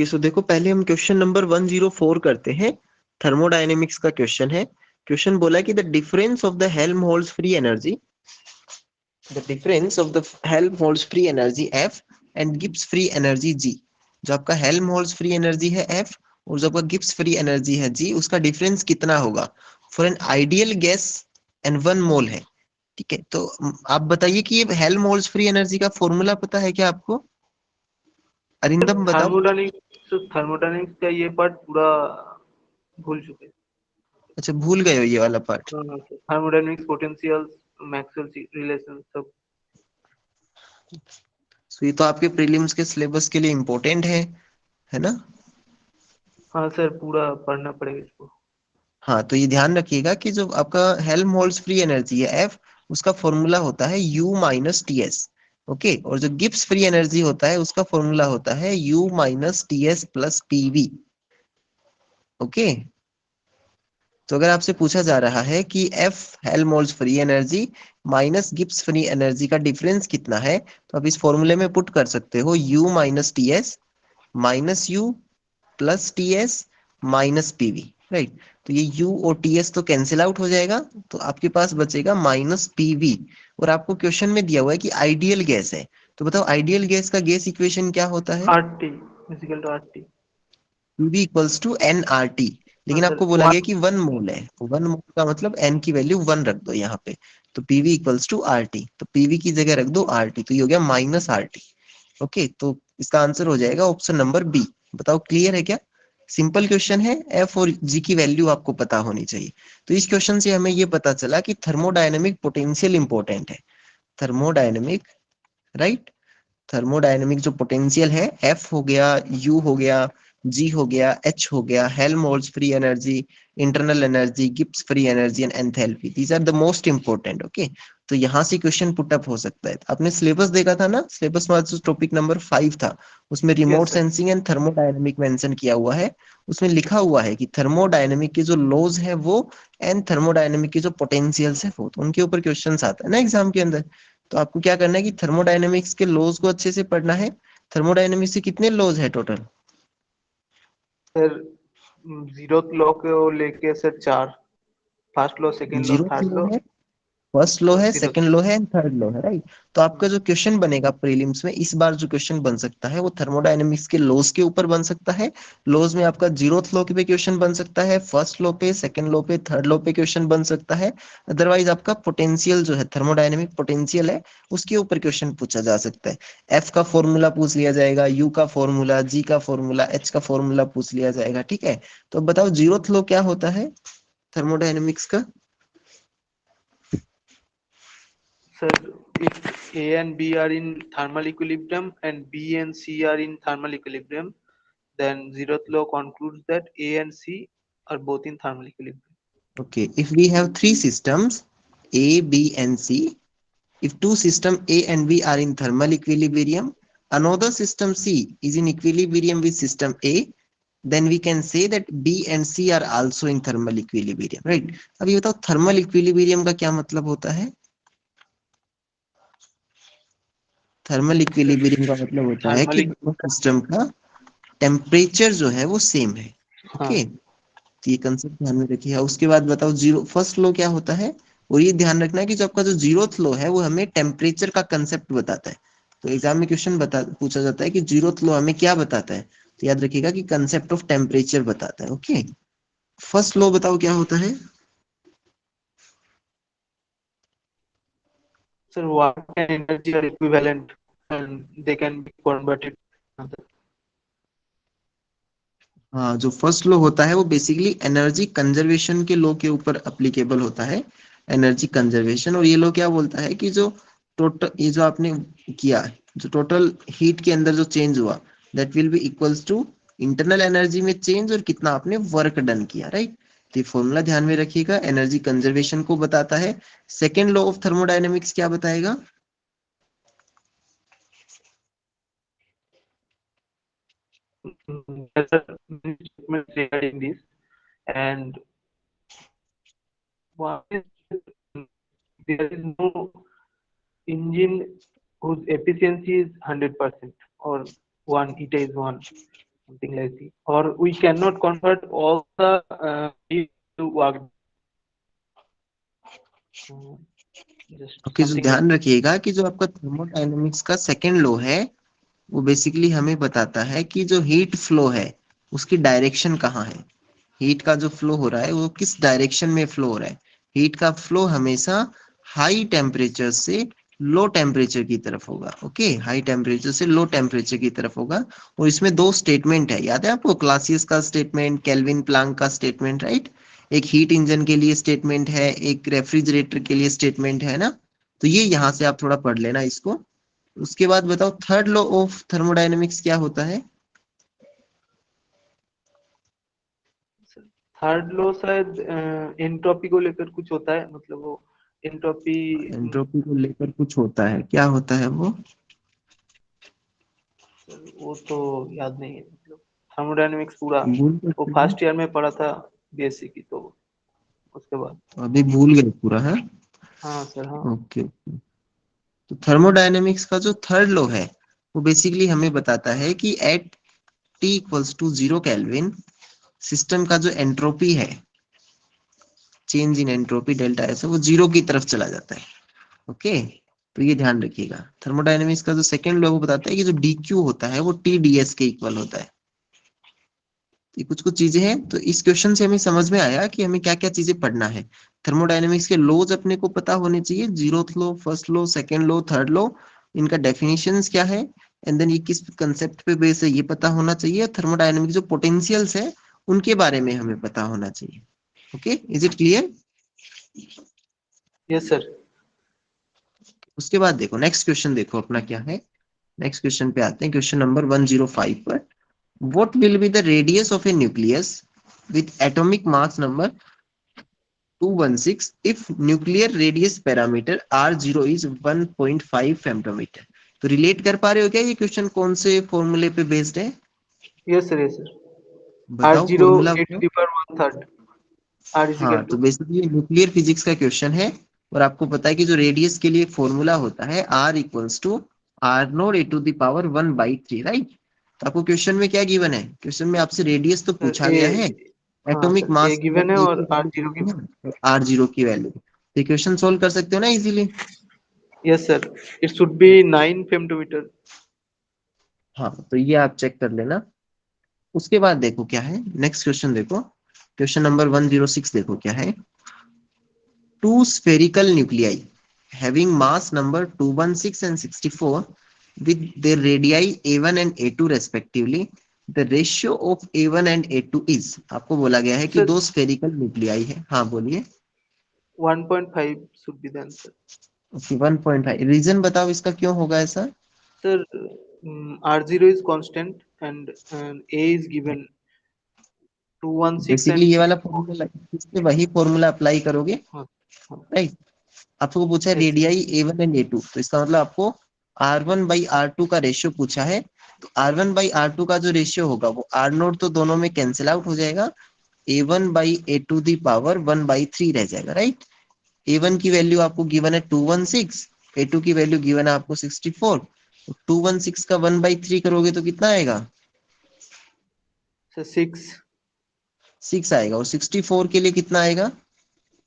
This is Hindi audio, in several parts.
सो देखो पहले हम क्वेश्चन नंबर 104 करते हैं। थर्मोडायनेमिक्स का क्वेश्चन है। क्वेश्चन बोला कि the difference of the Helmholtz free energy, the difference of the Helmholtz free energy F and Gibbs free energy G। जो आपका हेल्महोल्ट्ज फ्री एनर्जी है F और जो आपका गिब्स फ्री एनर्जी है G, उसका डिफरेंस कितना होगा for an ideal gas and 1 मोल है। ठीक है, तो आप बताइए कि ये हेल्महोल्ट्ज फ्री एनर्जी का फॉर्मूला पता है क्या आपको? अरिंदम बताओ। थर्मोडायनेमिक्स का ये पार्ट पूरा भूल चुके हैं। अच्छा, भूल गए हो ये वाला पार्ट। हाँ sir, thermodynamics, potentials, Maxwell relation सब। तो ये तो आपके प्रीलिम्स के सिलेबस के लिए इम्पोर्टेंट है ना? हाँ सर, पूरा पढ़ना पड़ेगा इसको। हाँ, तो ये ध्यान रखिएगा कि जो आपका हेल्महोल्ट्ज फ्री एनर्जी है एफ, उसका फॉर्मूला होता है you minus T S. Okay, और जो गिब्स फ्री एनर्जी होता है उसका फॉर्मूला होता है you minus T S plus PV. Okay, तो अगर आपसे पूछा जा रहा है कि F Helmholtz free energy minus Gibbs free energy का डिफरेंस कितना है, तो आप इस फॉर्मूले में पुट कर सकते हो you minus T S minus you plus T S minus PV. Right, तो ये यू और टी एस तो कैंसिल आउट हो जाएगा, तो आपके पास बचेगा माइनस पीवी। और आपको क्वेश्चन में दिया हुआ है कि आइडियल गैस है, तो बताओ आइडियल गैस का गैस इक्वेशन क्या होता है? R T is equal to R T. PV equals to N R T. हाँ लेकिन सर, आपको बोला वन। गया कि 1 मोल है, तो 1 मोल का मतलब एन की वैल्यू 1 रख दो यहाँ पे। तो PV equals to R T, तो पीवी की जगह रख दो आर टी, तो ये हो गया माइनस आर टी। ओके, तो इसका आंसर हो जाएगा ऑप्शन नंबर बी। बताओ क्लियर है क्या? सिंपल क्वेश्चन है, एफ और जी की वैल्यू आपको पता होनी चाहिए। तो इस क्वेश्चन से हमें ये पता चला कि थर्मोडायनेमिक पोटेंशियल इंपॉर्टेंट है। थर्मोडायनेमिक, राइट, थर्मोडायनेमिक जो पोटेंशियल है एफ हो गया, यू हो गया, जी हो गया, एच हो गया, Helmholtz free energy, internal energy, Gibbs free energy and enthalpy, these are the most important. Okay, तो यहाँ से क्वेश्चन पुट अप हो सकता है। आपने सिलेबस देखा था ना, सिलेबस में जो टॉपिक नंबर 5 था, उसमें remote yes sir. Sensing and thermodynamic mention किया हुआ है। उसमें लिखा हुआ है कि थर्मोडायनेमिक के जो लॉज है वो एंड थर्मोडायनेमिक के जो पोटेंशियल्स है वो, तो उनके ऊपर क्वेश्चन आता है ना एग्जाम के अंदर। तो आपको क्या करना है कि थर्मोडायनेमिक्स के लॉज को अच्छे से पढ़ना है। थर्मोडायनेमिक्स से कितने लॉज है टोटल? सर, जीरो लॉ को लेके सर चार। First law, second law, zero third law law है, फर्स्ट लो और है, जीरो। सेकंड लो है एंड थर्ड लो है, राइट। तो आपका जो क्वेश्चन बनेगा प्रीलिम्स में इस बार, जो क्वेश्चन बन सकता है वो थर्मोडायनेमिक्स के लॉज के ऊपर बन सकता है। लॉज में आपका जीरोथ लॉ पे क्वेश्चन बन सकता है, फर्स्ट लॉ पे, सेकंड लॉ पे, थर्ड लॉ पे क्वेश्चन बन सकता है। अदरवाइज आपका पोटेंशियल जो है, थर्मोडायनेमिक पोटेंशियल है, उसके ऊपर क्वेश्चन पूछा जा सकता है। एफ का फॉर्मूला पूछ लिया जाएगा, यू का फॉर्मूला, जी का फॉर्मूला, एच का फॉर्मूला पूछ लिया जाएगा। ठीक है, तो अब बताओ जीरोथ लॉ क्या होता है थर्मोडायनेमिक्स का? Sir, if A and B are in thermal equilibrium and B and C are in thermal equilibrium, then zeroth law concludes that A and C are both in thermal equilibrium. Okay, if we have three systems A, B, and C, if two system A and B are in thermal equilibrium, another system C is in equilibrium with system A, then we can say that B and C are also in thermal equilibrium, right? अब ये बताओ थर्मल इक्विलिब्रियम का क्या मतलब होता है? थर्मल Sir, इक्विलिब्रियम का मतलब होता है thermal कि दोनों सिस्टम का टेम्परेचर जो है वो सेम है। हाँ ओके, तो ये कंसेप्ट ध्यान में रखिए। उसके बाद बताओ जीरो फर्स्ट लो क्या होता है? और ये ध्यान रखना है कि जो आपका जो जीरोथ लो है वो हमें टेम्परेचर का कंसेप्ट बताता है। तो एग्जाम में क्वेश्चन बता पूछा जाता है कि जीरोथ लो हमें क्या बताता है, तो याद रखिएगा कि कंसेप्ट ऑफ टेम्परेचर बताता है। ओके, फर्स्ट लो बताओ क्या होता है? sir, work and energy are equivalent and they can be converted. हाँ, जो फर्स्ट लो होता है वो बेसिकली एनर्जी कंजर्वेशन के लो के ऊपर अप्लीकेबल होता है। एनर्जी कंजर्वेशन, और ये लो क्या बोलता है कि जो टोटल, ये जो आपने किया, जो टोटल हीट के अंदर जो चेंज हुआ, that will be equals to internal energy में चेंज और कितना आपने वर्क डन किया, राइट। तो ये फॉर्मूला ध्यान में रखिएगा, एनर्जी कंजर्वेशन को बताता है। सेकेंड लॉ ऑफ थर्मोडायनेमिक्स क्या बताएगा? There are many statements regarding this, and one is there is no engine whose efficiency is 100% or one, it is one. something like that. Or we cannot convert all the heat to work. Just okay, जो something like ध्यान रखिएगा कि जो आपका थर्मोडायनेमिक्स का सेकेंड लॉ है वो बेसिकली हमें बताता है कि जो हीट फ्लो है उसकी डायरेक्शन कहाँ है। हीट का जो फ्लो हो रहा है वो किस डायरेक्शन में फ्लो हो रहा है। हीट का फ्लो हमेशा हाई टेम्परेचर से लो टेम्परेचर की तरफ होगा। ओके, हाई टेम्परेचर से लो टेम्परेचर की तरफ होगा। और इसमें दो स्टेटमेंट है, याद है आपको, क्लासियस का स्टेटमेंट, केल्विन प्लांक का स्टेटमेंट, राइट। एक हीट इंजन के लिए स्टेटमेंट है, एक रेफ्रिजरेटर के लिए स्टेटमेंट है ना। तो ये यहाँ से आप थोड़ा पढ़ लेना इसको। उसके बाद बताओ थर्ड लॉ ऑफ थर्मोडायनेमिक्स क्या होता है। थर्ड लॉ शायद एंट्रोपी को लेकर कुछ होता है, मतलब वो एंट्रोपी। एंट्रोपी को लेकर कुछ होता है, क्या होता है वो। वो तो याद नहीं है, मतलब थर्मोडायनेमिक्स पूरा भूल वो सकते हैं, फर्स्ट ईयर में पढ़ा था बीएससी की, तो उसके बाद। अभी भूल गए पूरा है। हाँ सर, हाँ। Okay okay. तो थर्मोडायनेमिक्स का जो थर्ड लॉ है वो बेसिकली हमें बताता है कि at T equals to 0 kelvin system का जो एंट्रोपी है, change in entropy delta S, वो जीरो की तरफ चला जाता है। ओके, तो ये ध्यान रखिएगा। थर्मोडायनेमिक्स का जो सेकंड लॉ वो बताता है कि जो डी क्यू होता है वो टी डी एस के इक्वल होता है। ये कुछ कुछ चीजें हैं, तो इस क्वेश्चन से हमें समझ में आया कि हमें क्या क्या चीजें पढ़ना है। थर्मोडायनेमिक्स के लॉज अपने को पता होने चाहिए, zeroth law, first law, second law, third law, इनका डेफिनेशंस क्या है, एंड देन ये किस कंसेप्ट पे बेस है ये पता होना चाहिए। थर्मोडायनेमिक जो पोटेंशियल्स है उनके बारे में हमें पता होना चाहिए। Okay, is it clear. Yes sir. उसके बाद देखो नेक्स्ट क्वेश्चन, देखो अपना क्या है। नेक्स्ट क्वेश्चन पे आते हैं, क्वेश्चन नंबर 105 पर। What will be the radius of a nucleus with atomic mass number 216 if nuclear radius parameter R0 is 1.5 femtometer। तो रिलेट कर पा रहे हो क्या, ये क्वेश्चन कौन से फॉर्मूले पे बेस्ड है। Yes sir, yes sir. R बताओ जीरो फॉर्मूला ए टू बताओ। The power one third, R is equal हाँ, तो टू। बेसिकली न्यूक्लियर फिजिक्स का क्वेश्चन है। और आपको पता है कि जो रेडियस के लिए फॉर्मूला होता है R equals to R nought A to the power 1/3, right. तो आपको क्वेश्चन में क्या गिवन है, क्वेश्चन में आपसे रेडियस तो सर पूछा ए, गया है, हाँ एटॉमिक सर, ए मास गिवन है ए की और आर वैल्यू जीरो पूछी गिवन। है, R0 की वैल्यू। तो क्वेश्चन सोल्व कर सकते हो ना easily. Yes sir, it should be 9 femtometre. हाँ, तो ये आप चेक कर लेना। उसके बाद देखो क्या है, नेक्स्ट क्वेश्चन देखो, क्वेश्चन नंबर 106 देखो क्या है। Two spherical nuclei having mass number 216 and 64 with their radii A1 and A2 respectively, the ratio of A1 and A2 is, आपको बोला गया है कि सर दो स्फेरिकल न्यूक्लियाई है। हाँ बोलिए। 1.5 should be the answer. 1.5, reason बताओ इसका क्यों होगा ऐसा। Sir R zero is constant and A is given 216 basically and ये वाला 64। फॉर्मूला, इस पे वही फॉर्मूला अप्लाई करोगे, हाँ हाँ। राइट। आपको पूछा है yes sir. Radii A1 and A2, तो इसका मतलब आपको R1/R2 का रेशियो पूछा है। तो R1/R2 का जो रेशियो होगा वो R नोट तो दोनों में कैंसिल आउट हो जाएगा, A1/A2 दी पावर 1/3 रह जाएगा, राइट। A1 की वैल्यू आपको गिवन है 216, A2 की वैल्यू गिवन है आपको 64। 216 का 1/3 करोगे तो कितना आएगा, सर 6 6 आएगा। और 64 के लिए कितना आएगा,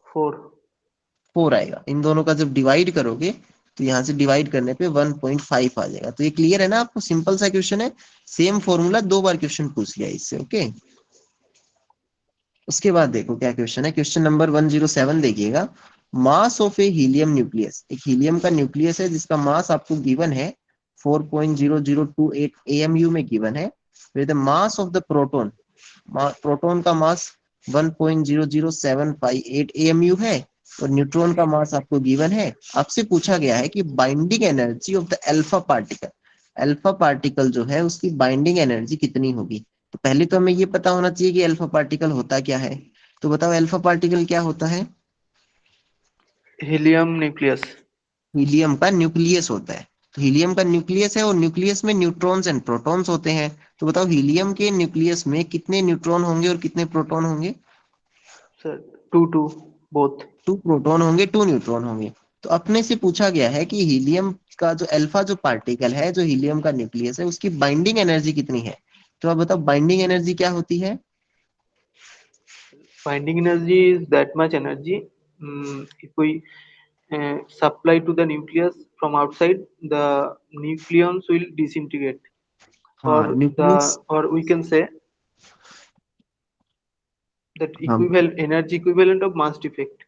4। 4 आएगा। इन दोनों का जब डिवाइड करोगे तो यहाँ से डिवाइड करने पे 1.5 आ जाएगा। तो ये क्लियर है ना आपको, सिंपल सा क्वेश्चन है। सेम फॉर्मूला दो बार क्वेश्चन पूछ लिया इससे। ओके, उसके बाद देखो क्या क्वेश्चन है, क्वेश्चन नंबर 107 देखिएगा। Mass of A helium nucleus, एक हीलियम का न्यूक्लियस है जिसका मास आपको गिवन है 4.0028 AMU में गिवन है। फिर the mass of the proton, proton का मास 1.00758 AMU है। और न्यूट्रॉन का मास आपको गिवन है। आपसे पूछा गया है कि binding energy of the alpha particle, alpha particle जो है उसकी बाइंडिंग एनर्जी कितनी होगी। तो पहले तो हमें ये पता होना चाहिए कि अल्फा पार्टिकल होता क्या है। तो बताओ अल्फा पार्टिकल क्या होता है। Helium nucleus. हीलियम का न्यूक्लियस होता है। तो हीलियम का न्यूक्लियस है और न्यूक्लियस में न्यूट्रॉन्स एंड प्रोटॉन्स होते हैं। तो बताओ हीलियम के न्यूक्लियस में कितने न्यूट्रॉन होंगे और कितने प्रोटॉन होंगे। Sir 2 both. 2 प्रोटॉन होंगे, 2 न्यूट्रॉन होंगे। तो अपने से पूछा गया है कि हीलियम का जो अल्फा जो पार्टिकल है, जो हीलियम का न्यूक्लियस है, उसकी बाइंडिंग एनर्जी कितनी है। तो आप बताओ बाइंडिंग एनर्जी क्या होती है? Binding energy is that much energy. If we supply to the nucleus from outside, the nucleons will disintegrate, हाँ nucleus, or we can say that हाँ equivalent energy equivalent of mass defect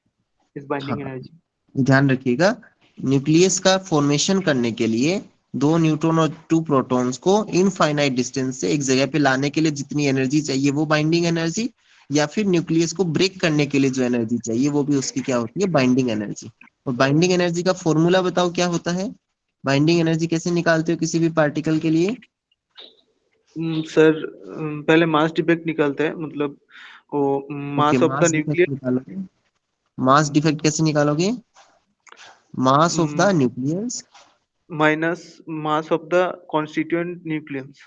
is हाँ, binding energy. ध्यान रखिएगा, न्यूक्लियस का फॉर्मेशन करने के लिए दो न्यूट्रॉन और टू प्रोटॉन्स को इनफाइनाइट डिस्टेंस से एक जगह पे लाने के लिए जितनी एनर्जी चाहिए वो बाइंडिंग एनर्जी, या फिर न्यूक्लियस को ब्रेक करने के लिए जो एनर्जी चाहिए वो भी उसकी क्या होती है, बाइंडिंग एनर्जी। और बाइंडिंग एनर्जी का फॉर्मूला बताओ क्या होता है? बाइंडिंग एनर्जी कैसे निकालते हो किसी भी पार्टिकल के लिए? सर पहले मास डिफेक्ट निकालते हैं, मतलब वो okay, mass of the mass defect nucleus निकालोगे। मास डिफेक्ट कैसे निकालोगे? Mass of the nucleus minus mass of the constituent nucleus.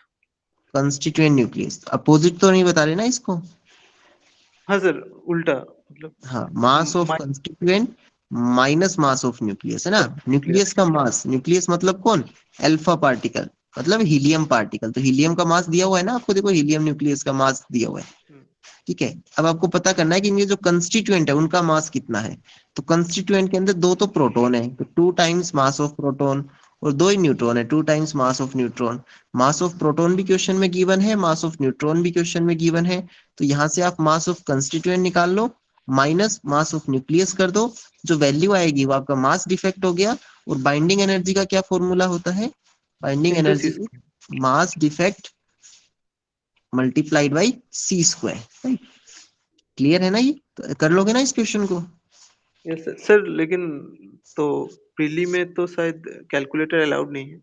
Constituent nucleus, opposite तो नहीं बता रहे ना इसको? हाँ सर, उल्टा मतलब हाँ, mass of constituent minus mass of nucleus है ना। न्यूक्लियस। न्यूक्लियस का मास, न्यूक्लियस मतलब कौन? अल्फा पार्टिकल, मतलब हीलियम पार्टिकल। तो हीलियम का मास दिया हुआ है ना आपको, देखो हीलियम न्यूक्लियस का मास दिया हुआ है। ठीक है, अब आपको पता करना है कि इनके जो कंस्टिट्यूएंट है उनका मास कितना है। तो कंस्टिट्यूएंट के अंदर दो तो प्रोटॉन है, तो 2 टाइम्स मास ऑफ प्रोटॉन, और दो ही न्यूट्रॉन है, 2 times mass of neutron. Mass of proton भी क्वेश्चन में गिवन है, मास ऑफ न्यूट्रॉन भी क्वेश्चन में गिवन है। तो यहाँ से आप मास ऑफ कंस्टिट्यूएंट निकाल लो, माइनस मास ऑफ न्यूक्लियस कर दो, जो वैल्यू आएगी वो आपका मास डिफेक्ट हो गया। और बाइंडिंग एनर्जी का क्या फॉर्मूला होता है? Binding into C. Energy mass defect multiplied by C square. Clear है ना? ये तो कर लोगे ना इस क्वेश्चन को? यस सर, लेकिन तो प्रीली में तो शायद कैलकुलेटर अलाउड नहीं है।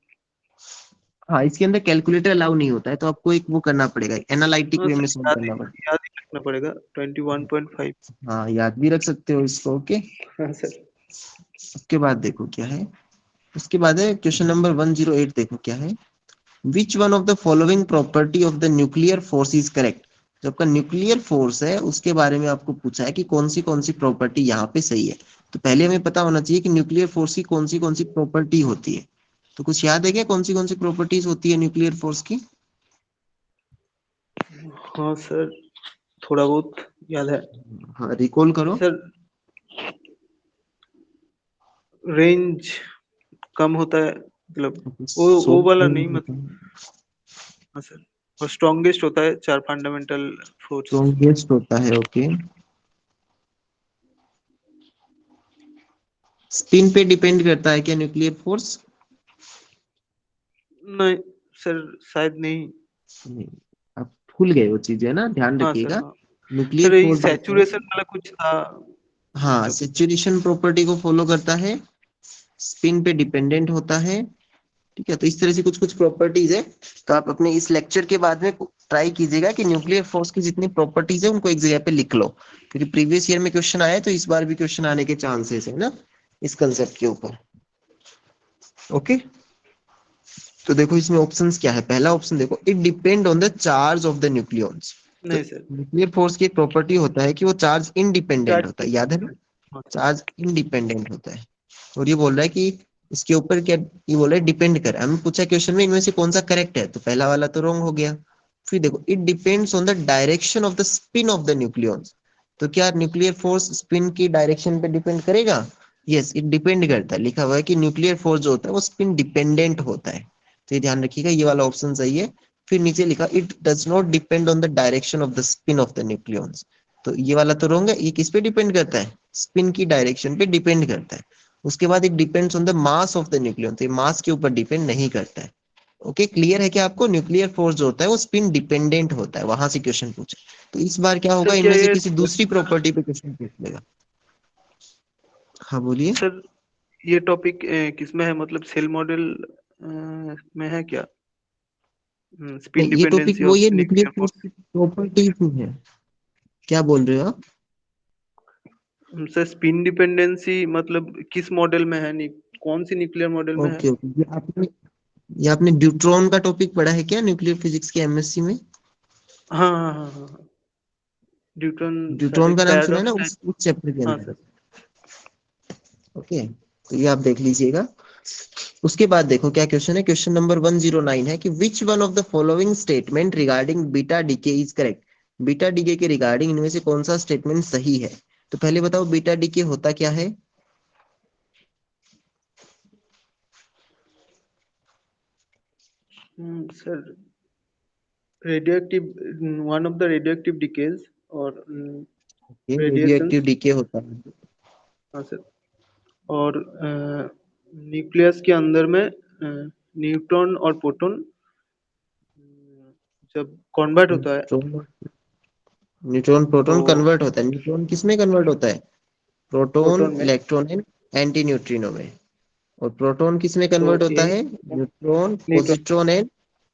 हाँ, इसके अंदर कैलकुलेटर अलाउ नहीं होता है, तो आपको एक वो करना पड़ेगा, एनालिटिक हाँ वे सर, में सॉल्व करना पड़ेगा। याद ही रखना पड़ेगा 21.5। हाँ, याद भी रख सकते हो इसको। ओके, हाँ सर। उसके बाद देखो क्या है। उसके बाद है क्वेश्चन नंबर 108, देखो क्या है। Which one of the following property of the nuclear force is correct? जो आपका न्यूक्लियर फोर्स है उसके बारे में आपको पूछा है कि कौन सी प्रॉपर्टी यहाँ पे सही है। तो पहले हमें पता होना चाहिए कि न्यूक्लियर फोर्स की कौन सी प्रॉपर्टी होती है। तो कुछ याद है क्या, कौन सी प्रॉपर्टीज होती है न्यूक्लियर फोर्स की? हाँ सर, थोड़ा बहुत याद है हाँ, रिकॉल करो। सर। रेंज कम होता है, मतलब वो सोर्स वाला रेंज नहीं होता मतलब। है, हाँ सर, और स्ट्रॉन्गेस्ट होता है, 4 फंडामेंटल फोर्स। स्ट्रॉन्गेस्ट होता है। ओके, स्पिन पे डिपेंड करता है क्या न्यूक्लियर फोर्स? नहीं सर, शायद नहीं। नहीं, आप भूल गए वो चीजें ना, ध्यान हाँ सर, रखिएगा। हाँ न्यूक्लियर सर, यही फोर्स जो होता है, सैचुरेशन वाला कुछ था हाँ, मतलब। सेचुरेशन प्रॉपर्टी को फॉलो करता है, स्पिन पे डिपेंडेंट होता है। ठीक है, तो इस तरह से कुछ कुछ प्रॉपर्टीज है। तो आप अपने इस लेक्चर के बाद में ट्राई कीजिएगा कि न्यूक्लियर फोर्स की जितनी प्रॉपर्टीज है उनको एक जगह पे लिख लो, क्योंकि प्रीवियस ईयर में क्वेश्चन आया है, तो इस बार भी क्वेश्चन आने के चांसेस है ना इस कंसेप्ट के ऊपर। ओके, तो देखो इसमें ऑप्शंस क्या है। पहला ऑप्शन देखो, it depend on the charge of the nucleons. तो नहीं सर, न्यूक्लियर फोर्स की एक प्रॉपर्टी होता है कि वो चार्ज इंडिपेंडेंट होता चार्ज। है, याद है ना? हाँ सर। चार्ज इंडिपेंडेंट होता है। और ये बोल रहा है कि इसके ऊपर क्या, ये बोल रहा है डिपेंड कर, हमें पूछा क्वेश्चन में इनमें से कौन सा करेक्ट है, तो पहला वाला तो रॉन्ग हो गया। फिर देखो, it depends on the direction of the spin off the nucleons. तो क्या न्यूक्लियर फोर्स स्पिन की डायरेक्शन पे डिपेंड करेगा? यस, इट डिपेंड करता है। लिखा हुआ है कि न्यूक्लियर फोर्स जो होता है वो स्पिन डिपेंडेंट होता है। तो ये ध्यान रखिएगा, ये वाला ऑप्शन सही है। फिर नीचे लिखा, it does not depend on the direction of the spin off the nucleons. तो ये वाला तो रॉन्ग है, ये किस पे डिपेंड करता है? स्पिन की डायरेक्शन पे डिपेंड करता है। उसके बाद it depends on the mass of the nucleon, तो ये मास के ऊपर डिपेंड नहीं करता है। ओके, क्लियर है कि आपको न्यूक्लियर फोर्स जो होता है वो स्पिन डिपेंडेंट होता है, वहां से क्वेश्चन पूछे। तो इस बार क्या होगा, सर क्या इनमें से ये किसी दूसरी प्रॉपर्टी पे क्वेश्चन पूछ लेगा। हाँ बोलिए। सर, ये टॉपिक किसमें है, मतलब सेल मॉडल में है क्या? स्पिन नहीं, ये टॉपिक डिपेंडेंसी वो ऑफ ये न्यूक्लियर न्यूक्लियर फोर्स फोर्स। की प्रॉपर्टीज है। क्या बोल रहे हो आप? सर स्पिन डिपेंडेंसी मतलब किस मॉडल में है, कौन सी न्यूक्लियर मॉडल में है? ओके ओके, ये आपने ड्यूट्रॉन का टॉपिक पढ़ा है क्या न्यूक्लियर फिजिक्स के एमएससी में? हाँ हाँ हाँ हाँ हाँ। न्यूटन ड्यूट्रॉन शायद का नाम सुना है ना, पैराडॉक्स। उस चैप्टर के हाँ अंदर। सर। ओके, तो ये आप देख लीजिएगा। उसके बाद देखो क्या क्वेश्चन है, क्वेश्चन नंबर 109 है कि विच one of the following statement regarding beta decay is correct. Beta decay के रिगार्डिंग इनमें से कौन सा स्टेटमेंट सही है। तो पहले बताओ बीटा डीके होता क्या है। Sir, radioactive, one of the radioactive decays or ये radiations. रेडियोएक्टिव डीके होता है। हाँ सर। और न्यूक्लियस के अंदर में न्यूट्रॉन और प्रोटॉन जब कन्वर्ट होता है न्यूट्रॉन तो प्रोटॉन कन्वर्ट होता है। न्यूट्रॉन किस में कन्वर्ट होता है, प्रोटॉन प्रोटॉन में, इलेक्ट्रॉन एंड एंटी न्यूट्रिनो में। और प्रोटॉन किस में तो कन्वर्ट होता ए है, neutron neutron positron and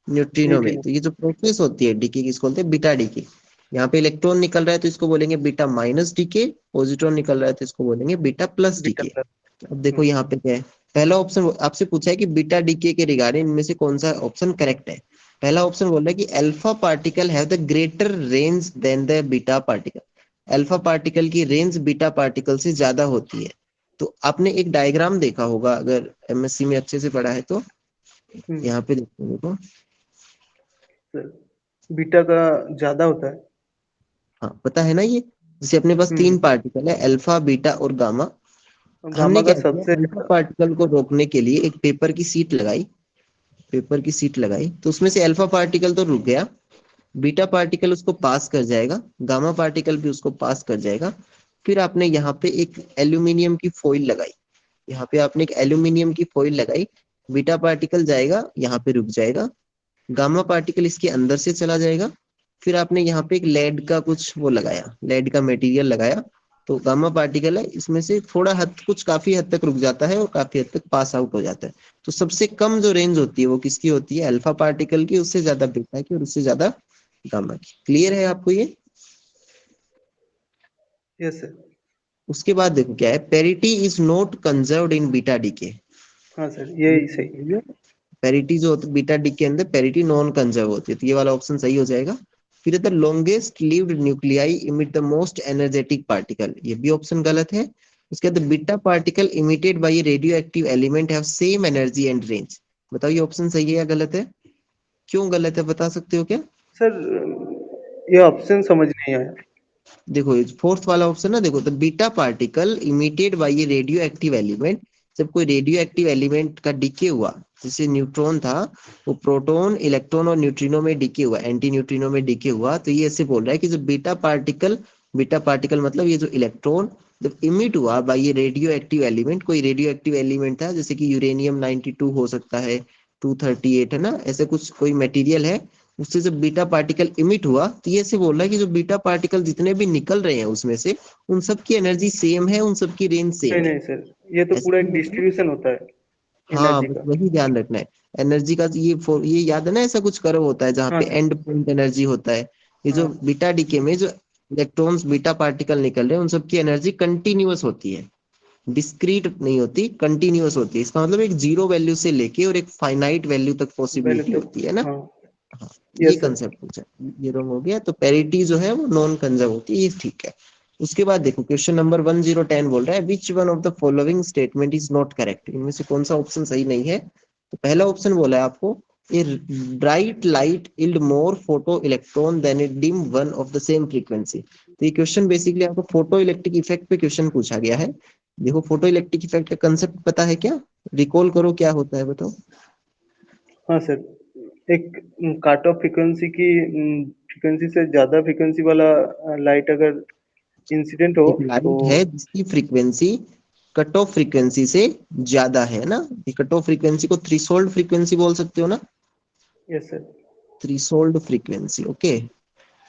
neutrino में। न्यूट्रिनो। तो ये जो प्रोसेस होती है डीके की, इसको बोलते हैं बीटा डीके। यहाँ पे इलेक्ट्रॉन निकल रहा है तो इसको बोलेंगे बीटा माइनस डीके, पॉजिट्रॉन निकल रहा है तो इसको बोलेंगे beta plus beta decay. Plus. अब देखो यहाँ पे क्या है, पहला ऑप्शन आपसे पूछा है कि बीटा डीके के रिगार्डिंग इनमें से कौन सा ऑप्शन करेक्ट है। पहला ऑप्शन बोल रहा है कि alpha particle have the greater range than the beta particle. Alpha particle की रेंज बीटा पार्टिकल से ज्यादा होती है। तो आपने एक डायग्राम देखा होगा अगर एमएससी में अच्छे से पढ़ा है तो, यहाँ पे देखो। बीटा का ज्यादा होता है। हाँ पता है ना ये, जैसे अपने पास तीन पार्टिकल है अल्फा बीटा और गामा। हमने गामा का क्या किया, सबसे अल्फा पार्टिकल को रोकने के लिए एक पेपर की सीट लगाई, पेपर की सीट लगाई तो उसमें से अल्फा पार्टिकल तो रुक गया, बीटा पार्टिकल उसको पास कर जाएगा, गामा पार्टिकल भी उसको पास कर जाएगा। फिर आपने यहाँ पे एक एल्यूमिनियम की फॉइल लगाई, यहाँ पे आपने एक एल्यूमिनियम की फॉइल लगाई, बीटा पार्टिकल जाएगा यहाँ पे रुक जाएगा, गामा पार्टिकल इसके अंदर से चला जाएगा। फिर आपने यहाँ पे एक लेड का कुछ वो लगाया, लेड का मटेरियल लगाया, तो गामा पार्टिकल है इसमें से थोड़ा हद कुछ काफी हद तक रुक जाता है और काफी हद तक पास आउट हो जाता है। तो सबसे कम जो रेंज होती है वो किसकी होती है, अल्फा पार्टिकल की, उससे ज्यादा बीटा की और उससे ज्यादा गामा की। क्लियर है आपको ये। Yes sir. उसके बाद देखो क्या है, parity is not conserved in beta decay. हाँ सर, यही सही। पेरिटी जो होती है बीटा डी के अंदर, पेरिटी नॉन कंजर्व होती है, तो ये वाला ऑप्शन सही हो जाएगा। फिर the longest lived nuclei emit the most energetic particle, ये भी ऑप्शन गलत है। उसके बाद beta particle emitted by radioactive element have same energy and range. बताओ ये ऑप्शन सही है या गलत है, क्यों गलत है बता सकते हो क्या। सर ये ऑप्शन समझ नहीं आया। देखो फोर्थ वाला ऑप्शन ना, देखो the beta particle emitted by a radioactive element. जब कोई रेडियो एक्टिव एलिमेंट का डिके हुआ, जैसे न्यूट्रॉन था, वो प्रोटॉन इलेक्ट्रॉन और न्यूट्रिनो में डिके हुआ, एंटी न्यूट्रिनो में डिके हुआ, तो ये ऐसे बोल रहा है कि जो बीटा पार्टिकल मतलब ये जो इलेक्ट्रॉन जब इमिट हुआ बाय ये रेडियो एक्टिव एलिमेंट, कोई रेडियो एक्टिव एलिमेंट था जैसे कि यूरेनियम 92 हो सकता है, 238 है ना, ऐसे कुछ कोई मटेरियल है, उससे जब बीटा पार्टिकल इमिट हुआ तो ये से बोल रहा है कि जो बीटा पार्टिकल जितने भी निकल रहे हैं उसमें से उन सब की एनर्जी सेम है, उन सब की रेंज नहीं सेम है। नहीं सर, ये तो ऐसा पूरा एक नहीं होता ना। डिस्ट्रीब्यूशन होता है हाँ एनर्जी बस का। वही ध्यान रखना है, एनर्जी का ये याद है ना, ऐसा कुछ कर्व होता है जहाँ हाँ पे सर। एंड पॉइंट एनर्जी होता है। ये जो हाँ बीटा डीके में जो इलेक्ट्रॉन्स बीटा पार्टिकल निकल रहे हैं उन सबकी एनर्जी कंटिन्यूअस होती है, डिस्क्रीट नहीं होती, कंटिन्यूअस होती है। इसका मतलब एक जीरो वैल्यू से लेके और एक फाइनाइट वैल्यू तक पहले पॉसिबिलिटी तो। होती है ना। हाँ। हाँ, ये यस सर। कंसेप्ट पूछा, ये रॉन्ग हो गया। तो पेरिटी जो है वो नॉन कंजर्व होती है, ये ठीक है। उसके बाद देखो क्वेश्चन नंबर 1010 बोल रहा है which one of the following statement is not correct. इनमें से कौन सा ऑप्शन सही नहीं है। तो पहला ऑप्शन बोला है आपको, a bright light yield more photoelectron than a dim one of the same frequency. तो ये क्वेश्चन बेसिकली आपको फोटो इलेक्ट्रिक इफेक्ट पे क्वेश्चन पूछा गया है। देखो फोटो इलेक्ट्रिक इफेक्ट का कंसेप्ट पता है क्या, रिकॉल करो क्या होता है बताओ। हाँ सर, एक काट ऑफ फ्रीक्वेंसी की फ्रीक्वेंसी से ज्यादा फ्रीक्वेंसी वाला लाइट अगर इंसिडेंट हो एक तो। लाइट है जिसकी फ्रीक्वेंसी कट ऑफ फ्रीक्वेंसी से ज्यादा है ना, ये कट ऑफ फ्रीक्वेंसी को थ्रीशोल्ड फ्रीक्वेंसी बोल सकते हो ना, yes sir. Threshold frequency. Okay,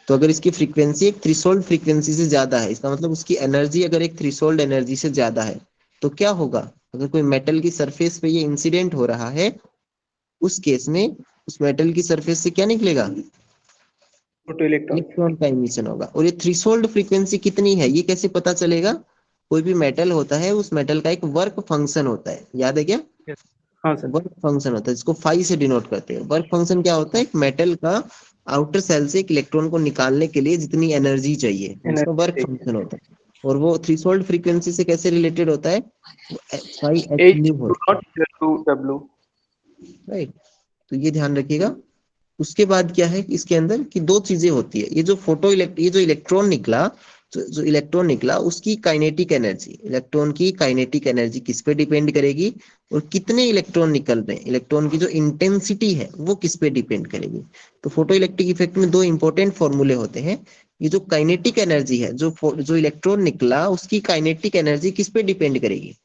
तो अगर इसकी फ्रीक्वेंसी एक थ्रीशोल्ड फ्रीक्वेंसी से ज्यादा है, इसका मतलब उसकी एनर्जी अगर एक थ्रीशोल्ड एनर्जी से ज्यादा है, तो क्या होगा, अगर कोई मेटल की सरफेस पे ये इंसिडेंट हो रहा है, उस केस में उस मेटल की सरफेस से क्या निकलेगा, फोटो इलेक्ट्रॉन। इलेक्ट्रॉन का इमिशन होगा। और ये थ्रीशोल्ड फ्रीक्वेंसी कितनी है ये कैसे पता चलेगा, कोई भी मेटल होता है उस मेटल का एक वर्क फंक्शन होता है, याद है क्या, यस। हाँ सर। वर्क फंक्शन होता है जिसको फाई से डिनोट करते हैं। वर्क फंक्शन क्या होता है, एक मेटल का आउटर सेल से एक इलेक्ट्रॉन को निकालने के लिए जितनी एनर्जी चाहिए वो उसका एनर्जी वर्क चाहिए। फंक्शन होता है। और वो थ्रेशोल्ड फ्रीक्वेंसी से कैसे रिलेटेड होता है, phi H H nu do होता है, not equal to W. Right. तो ये ध्यान रखिएगा। उसके बाद क्या है इसके अंदर कि दो चीजें होती है, ये जो इलेक्ट्रॉन निकला, जो इलेक्ट्रॉन निकला उसकी काइनेटिक एनर्जी, इलेक्ट्रॉन की काइनेटिक एनर्जी किस पे डिपेंड करेगी, और कितने इलेक्ट्रॉन निकल रहे हैं, इलेक्ट्रॉन की जो इंटेंसिटी है वो किस पे डिपेंड करेगी। तो फोटो इलेक्ट्रिक इफेक्ट में दो इंपॉर्टेंट फॉर्मूले होते हैं। ये जो काइनेटिक एनर्जी है, जो इलेक्ट्रॉन निकला उसकी काइनेटिक एनर्जी किस पे डिपेंड करेगी,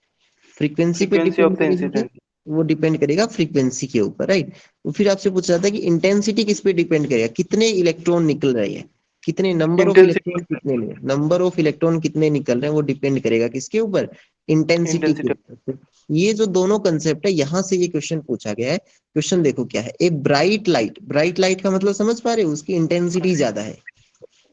फ्रीक्वेंसी पे Frequency डिपेंड of the करेगी कि incident. वो डिपेंड करेगा फ्रीक्वेंसी के ऊपर, राइट। तो फिर आपसे पूछ रहा था कि इंटेंसिटी किस पे डिपेंड करेगा, कितने इलेक्ट्रॉन निकल रहे हैं, कितने नंबर ऑफ Intensity. इलेक्ट्रॉन, कितने में नंबर ऑफ इलेक्ट्रॉन कितने निकल रहे हैं, वो डिपेंड करेगा किसके ऊपर, इंटेंसिटी के Intensity. ऊपर। तो ये जो दोनों कंसेप्ट है, यहाँ से ये क्वेश्चन पूछा गया है। क्वेश्चन देखो क्या है, एक ब्राइट लाइट का मतलब समझ पा रहे हो, उसकी इंटेंसिटी ज्यादा है,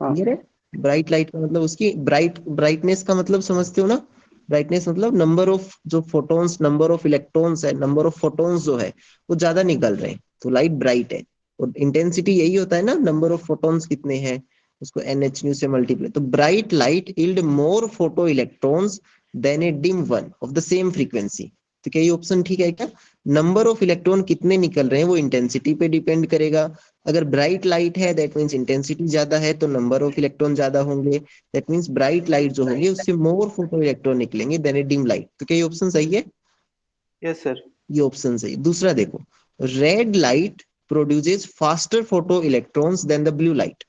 हाँ. क्लियर है। ब्राइट लाइट का मतलब उसकी ब्राइटनेस का मतलब समझते हो ना, ब्राइटनेस मतलब नंबर ऑफ जो फोटॉन्स, नंबर ऑफ इलेक्ट्रॉन्स है, नंबर ऑफ फोटॉन्स जो है वो ज्यादा निकल रहे हैं, तो लाइट ब्राइट है। और इंटेंसिटी यही होता है ना, नंबर ऑफ फोटॉन्स कितने हैं उसको NH से मल्टीप्लाई। तो bright light yield more photoelectrons than a dim one of the same frequency. तो क्या ये ऑप्शन ठीक है क्या, नंबर ऑफ इलेक्ट्रॉन कितने निकल रहे हैं वो इंटेंसिटी पे डिपेंड करेगा। अगर ब्राइट लाइट है दैट मीन्स इंटेंसिटी ज्यादा है, तो नंबर ऑफ इलेक्ट्रॉन ज्यादा होंगे, दैट मीन्स ब्राइट लाइट जो होंगे उससे मोर फोटो इलेक्ट्रॉन निकलेंगे देन ए डिम लाइट। तो क्या ये ऑप्शन सही है, Yes, sir. ये ऑप्शन सही। दूसरा देखो, red light produces faster photoelectrons than the blue light.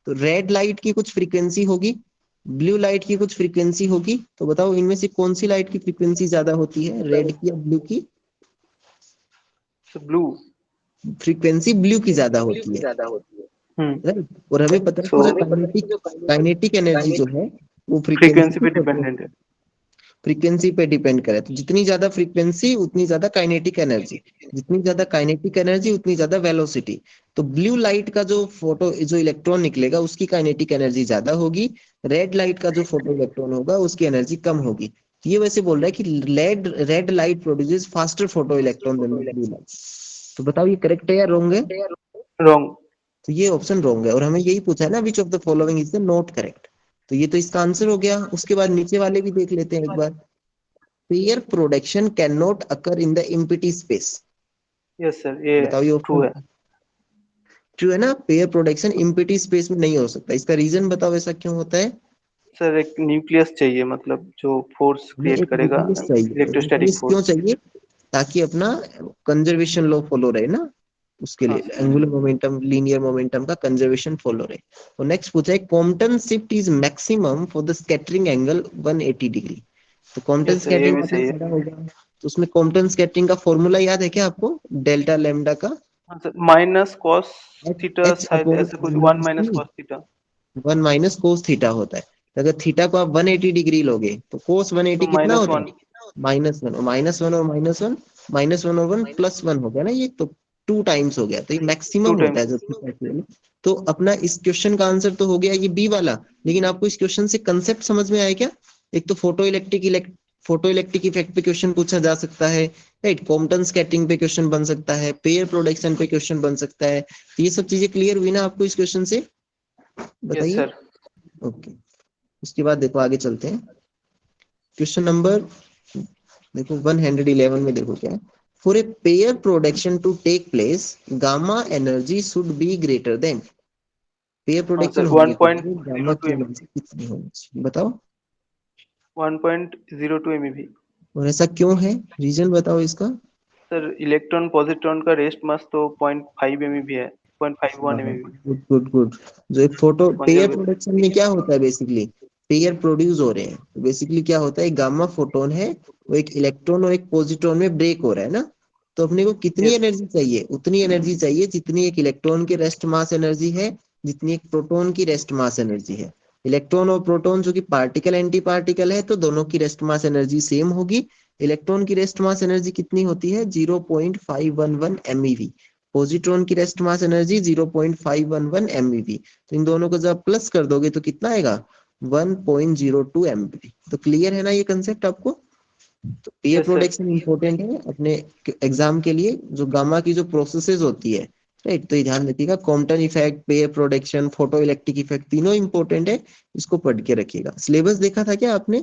तो रेड लाइट की कुछ फ्रीक्वेंसी होगी, ब्लू लाइट की कुछ फ्रीक्वेंसी होगी, तो बताओ इनमें से कौन सी लाइट की फ्रीक्वेंसी ज्यादा होती है, रेड की या ब्लू की, So blue. फ्रीक्वेंसी ब्लू की ज्यादा होती है, Hmm. राइट। और हमें पता है कि जो So काइनेटिक एनर्जी जो है वो फ्रीक्वेंसी frequency के पे dependent है. फ्रीक्वेंसी पे डिपेंड करे, तो जितनी ज्यादा फ्रीक्वेंसी उतनी ज्यादा काइनेटिक एनर्जी, जितनी ज्यादा काइनेटिक एनर्जी उतनी ज्यादा वेलोसिटी। तो ब्लू लाइट का जो इलेक्ट्रॉन निकलेगा उसकी काइनेटिक एनर्जी ज्यादा होगी, रेड लाइट का जो फोटो इलेक्ट्रॉन होगा उसकी एनर्जी कम होगी। ये वैसे बोल रहा है कि red light produces faster photoelectron than blue light. तो बताओ ये करेक्ट है या रॉन्ग है। Wrong. तो ये ऑप्शन रॉन्ग है, और हमें यही पूछा है ना विच of the following is the not correct. तो ये तो इसका आंसर हो गया। उसके बाद नीचे वाले भी देख लेते हैं एक बार। Pair production can not occur in the empty space. Yes, sir. ये बताओ ये true ऑप्शन है. ट्रू है ना, पेयर प्रोडक्शन एम्प्टी स्पेस में नहीं हो सकता, इसका रीजन बताओ ऐसा क्यों होता है। सर एक न्यूक्लियस चाहिए, मतलब जो फोर्स हमें क्रिएट एक करेगा, न्यूक्लियस चाहिए, और इलेक्ट्रोस्टैटिक न्यूक्लियस क्यों फोर्स. चाहिए, ताकि अपना कंजर्वेशन लॉ फॉलो रहे ना, उसके हाँ लिए sir. Angular momentum, linear momentum का कंजर्वेशन फॉलो रहे। तो नेक्स्ट पूछा है Compton shift is maximum for the scattering angle 180 degree. तो कॉम्पटन यस सर, ये स्कैटरिंग भी आपने सही है. पढ़ा होगा, तो उसमें कॉम्पटन स्कैटरिंग का फॉर्मूला याद है क्या आपको, डेल्टा लैम्डा का, हाँ sir, minus cos H theta H शायद अपॉन ऐसा कुछ, one minus minus cos theta. One minus cos theta होता है। तो अगर थीटा को आप 180 डिग्री लोगे तो कोस 180 तो कितना माइनस होता है, वन. -1, और -1 और -1, -1 और 1 +1 हो गया ना, ये तो 2 टाइम्स हो गया, तो ये टू मैक्सिमम होता है टाइम्स. जो थीटा के लिए। तो अपना इस क्वेश्चन का आंसर तो हो गया ये बी वाला। लेकिन आपको इस क्वेश्चन से कंसेप्ट समझ में आया क्या, एक तो फोटो इलेक्ट्रिक इफेक्ट पे क्वेश्चन पूछा जा सकता है, राइट, कॉम्पटन स्कैटरिंग पे क्वेश्चन बन सकता है, पेयर प्रोडक्शन पे क्वेश्चन बन सकता है। तो ये सब चीजें क्लियर हुई ना आपको इस क्वेश्चन से, यस बताइए। सर. ओके, उसके बाद देखो आगे चलते हैं। क्वेश्चन नंबर देखो 111 में देखो क्या है, for a pair production to take place gamma energy should be greater than, pair हाँ प्रोडक्शन सर, होने वन के पॉइंट लिए जीरो गामा टू की एम एनर्जी कितनी होनी चाहिए, बताओ। 1.02 MeV. और ऐसा क्यों है, रीजन बताओ इसका। सर इलेक्ट्रॉन पॉजिट्रॉन का रेस्ट मास तो 0.5 MeV है, 0.51 MeV. Good good good. जो एक फोटो पेयर कंजर्वेशन. प्रोडक्शन में क्या होता है बेसिकली, पेयर प्रोड्यूस हो रहे हैं, बेसिकली क्या होता है, गामा फोटोन है, वो एक इलेक्ट्रॉन और एक पॉजिट्रॉन में ब्रेक हो रहा है ना। तो अपने को कितनी यस. एनर्जी चाहिए, उतनी एनर्जी चाहिए जितनी एक इलेक्ट्रॉन की रेस्ट मास एनर्जी है, जितनी एक प्रोटॉन की रेस्ट मास एनर्जी है। इलेक्ट्रॉन और प्रोटॉन जो कि पार्टिकल एंटी पार्टिकल है, तो दोनों की रेस्ट मास एनर्जी सेम होगी। इलेक्ट्रॉन की रेस्ट मास एनर्जी कितनी होती है, 0.511 MeV, पॉजिट्रॉन की रेस्ट मास एनर्जी 0.511 MeV। तो इन दोनों को जब प्लस कर दोगे तो कितना आएगा, 1.02 MeV। तो क्लियर है ना ये कंसेप्ट आपको। तो pair yes sir. Production important है अपने एग्जाम के लिए, जो गामा की जो प्रोसेसेस होती है, राइट। तो ये ध्यान रखिएगा, Compton effect, pair production, photo electric effect, तीनों इंपॉर्टेंट है, इसको पढ़ के रखिएगा। सिलेबस देखा था क्या आपने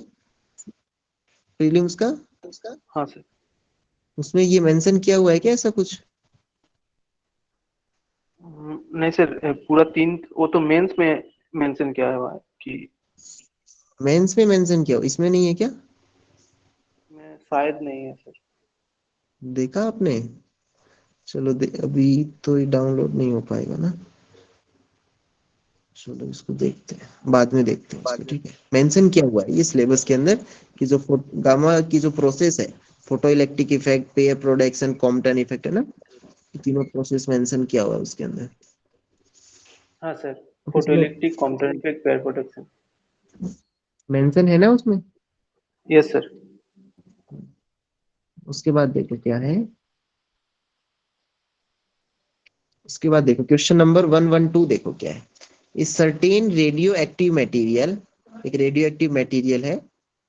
प्रीलिम्स का? हाँ सर। उसमें ये मेंशन किया हुआ है क्या ऐसा कुछ? नहीं सर, पूरा तीन वो तो मेंस में मेंशन किया हुआ है कि मेंस में मेंशन किया हो, इसमें नहीं है क्या? मैं शायद नहीं है सर। देखा आपने? चलो अभी तो ये डाउनलोड नहीं हो पाएगा ना, चलो इसको देखते हैं, बाद में देखते हैं इसको, ठीक है। मेंशन किया हुआ है ये सिलेबस के अंदर कि जो गामा की जो प्रोसेस है, photo electric effect, pair production, Compton effect, है ना, ये तीनों प्रोसेस मेंशन किया हुआ है उसके अंदर। हाँ सर, ओके फोटो चलो, electric computer effect pair protection. Mention है ना उसमें। Yes sir. उसके बाद देखो क्या है, उसके बाद देखो क्वेश्चन नंबर 112, देखो क्या है। इस सर्टेन रेडियो एक्टिव मटेरियल, एक रेडियो एक्टिव मटेरियल है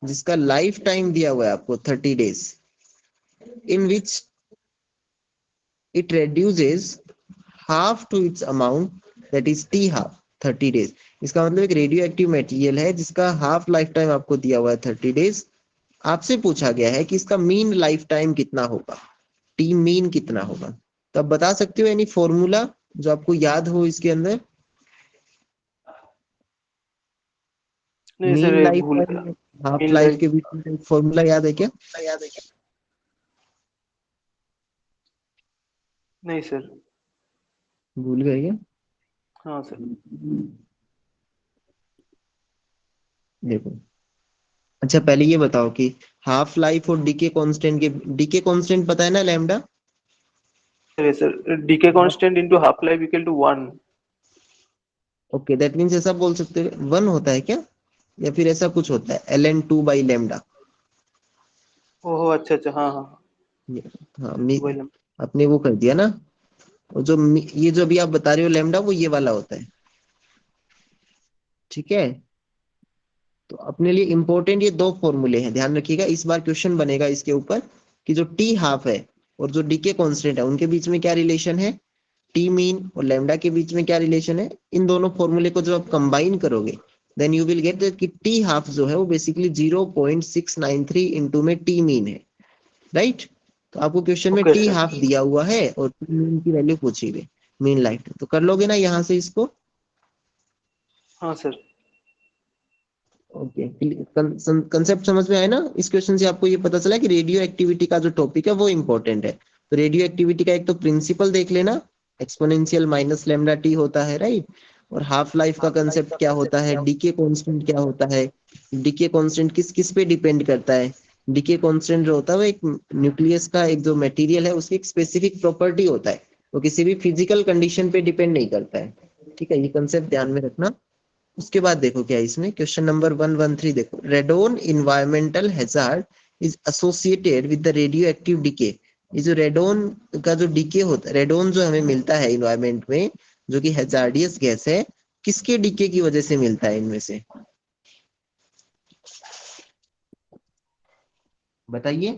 जिसका लाइफ टाइम दिया हुआ है आपको 30 days, in which it reduces half to its amount, that is t half, 30 days। इसका मतलब एक रेडियो एक्टिव मटेरियल है जिसका हाफ लाइफ टाइम आपको दिया हुआ है 30 days। आपसे पूछा गया है कि इसका मीन लाइफ टाइम कितना होगा, टी मीन कितना होगा। तो आप बता सकते हो यानी फॉर्मूला जो आपको याद हो इसके अंदर, नहीं सर, मीन ये लाइफ भूल गया। Time, half in life life के बीच में फॉर्मूला याद है क्या? नहीं सर। भूल गए क्या? हाँ सर। देखो, अच्छा पहले ये बताओ कि हाफ लाइफ और डीके कांस्टेंट के, डीके कांस्टेंट पता है ना, lambda? Sir decay constant into half life equal to 1। Okay, that means ऐसा बोल सकते हो, 1 होता है क्या, या फिर ऐसा कुछ होता है ln2/λ? ओहो, अच्छा अच्छा, हाँ हाँ हाँ। हाँ वही लम- आपने वो कर दिया ना। और जो ये जो अभी आप बता रहे हो लैम्डा, वो ये वाला होता है, ठीक है। तो अपने लिए इंपॉर्टेंट ये दो फॉर्मूले हैं, ध्यान रखिएगा, इस बार क्वेश्चन बनेगा इसके ऊपर कि जो टी हाफ है और जो डीके कांस्टेंट है उनके बीच में क्या रिलेशन है, टी मीन और लैम्डा के बीच में क्या रिलेशन है। इन दोनों फॉर्मूले को जब आप कंबाइन करोगे देन यू विल गेट कि टी हाफ जो है वो बेसिकली 0.693 इंटू में टी मीन है, राइट। तो आपको क्वेश्चन में ओके टी सर। हाफ दिया हुआ है और टी मीन की वैल्यू पूछी गई, मीन लाइफ, तो कर लोगे ना यहाँ से इसको? हाँ सर। ओके, कंसेप्ट समझ में आया ना? इस क्वेश्चन से आपको ये पता चला कि रेडियो एक्टिविटी का जो टॉपिक है वो इंपॉर्टेंट है। तो रेडियो एक्टिविटी का एक तो प्रिंसिपल देख लेना, एक्सपोनेंशियल माइनस लेमडा टी होता है, राइट। और हाफ लाइफ का कंसेप्ट क्या होता है, डीके कांस्टेंट क्या होता है, डीके कांस्टेंट किस किस पे डिपेंड करता है। डीके कांस्टेंट जो होता है वो एक न्यूक्लियस का एक जो मटेरियल है उसकी एक स्पेसिफिक प्रॉपर्टी होता है, वो किसी भी फिजिकल कंडीशन पे डिपेंड नहीं करता है, ठीक है। ये कंसेप्ट ध्यान में रखना। उसके बाद देखो क्या है इसमें, क्वेश्चन नंबर 113, देखो, radon environmental hazard is associated with the radioactive decay. ये जो रेडोन का जो डीके होता है, रेडोन जो हमें मिलता है इन्वायरमेंट में, जो कि हैजार्डियस गैस है, किसके डीके की वजह से मिलता है इनमें से, बताइए।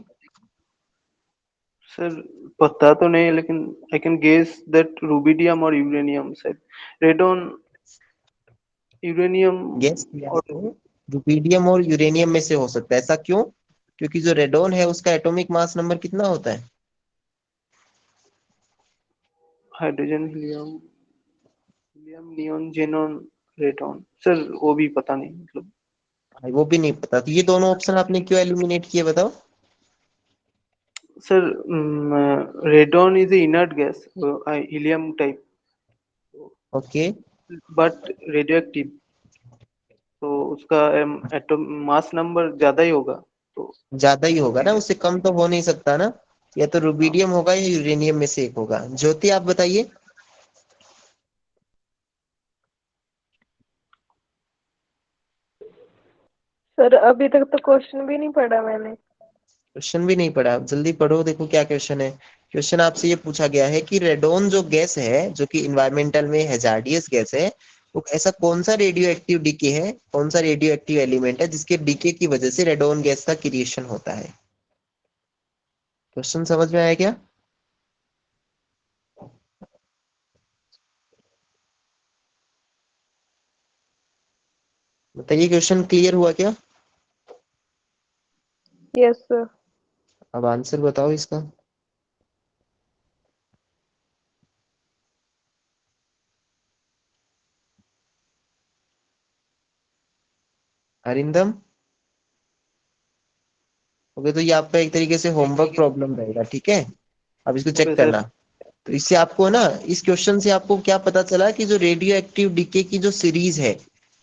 सर पता तो नहीं, लेकिन I can guess that rubidium और uranium sir. Radon, uranium guess किया और तो रुपीडियम और यूरेनियम में से हो सकता है, ऐसा क्यों? क्योंकि जो रेडोन है उसका एटॉमिक मास नंबर कितना होता है? Hydrogen, helium, helium, neon, xenon, radon. Sir वो भी पता नहीं मतलब। वो भी नहीं पता, तो ये दोनों ऑप्शन आपने क्यों एलिमिनेट किए, बताओ। Sir radon is a inert gas, helium type, okay, but radio active, तो उसका एटॉम मास नंबर ज्यादा ही होगा, तो ज्यादा ही होगा ना, इसीलिए। उससे कम तो हो नहीं सकता ना। या तो हाँ। रुबिडियम होगा या यूरेनियम में से एक होगा। ज्योति आप बताइए। सर अभी तक तो क्वेश्चन भी नहीं पढ़ा मैंने। क्वेश्चन भी नहीं पढ़ा, आप जल्दी पढ़ो, देखो क्या क्वेश्चन है। क्वेश्चन आपसे ये पूछा गया है कि रेडोन जो गैस है, जो कि इन्वायरमेंटल में हैजार्डियस गैस है, वो ऐसा कौन सा रेडियो एक्टिव डीके है, कौन सा रेडियो एक्टिव एलिमेंट है जिसके डीके की वजह से रेडोन गैस का क्रिएशन होता है। क्वेश्चन समझ में आया क्या? बताइए क्वेश्चन क्लियर हुआ क्या? Yes sir. अब आंसर बताओ इसका। अरिंदम, ओके, तो ये आपका एक तरीके से होमवर्क प्रॉब्लम रहेगा, ठीक है? अब इसको चेक ओके सर। करना। तो इससे आपको ना, इस क्वेश्चन से आपको क्या पता चला कि जो रेडियो एक्टिव डीके की जो सीरीज है,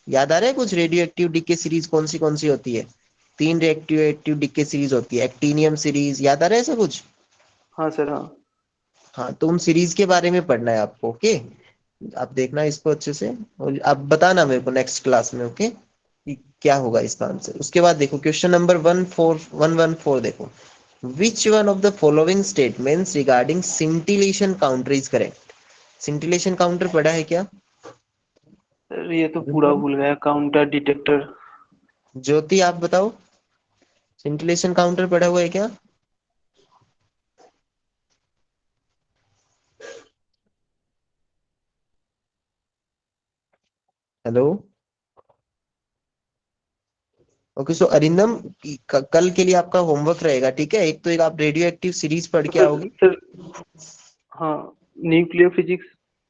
याद आ रहा है कुछ? रेडियो एक्टिव डीके सीरीज कौन सी होती है? 3 रेडियो एक्टिव डीके सीरीज होती है, एक्टिनियम सीरीज, याद आ रहा है ऐसा कुछ? हाँ सर हाँ। हाँ, तो उन सीरीज के बारे में पढ़ना है आपको, ओके? आप देखना इसको अच्छे से, और आप बताना मेरे को नेक्स्ट क्लास में, ओके, कि क्या होगा इसका आंसर। उसके बाद देखो क्वेश्चन नंबर 14114, देखो, विच one of the following statements regarding scintillation counter is correct? Scintillation counter पढ़ा है क्या? सर ये तो पूरा भूल गया, काउंटर डिटेक्टर। ज्योति आप बताओ, सिंटिलेशन काउंटर पढ़ा हुआ है क्या? हेलो, ओके, सो अरिंदम, कल के लिए आपका होमवर्क रहेगा, ठीक है? एक आप रेडियो एक्टिव सीरीज पढ़ के सर आओगे। सर हाँ, न्यूक्लियर फिजिक्स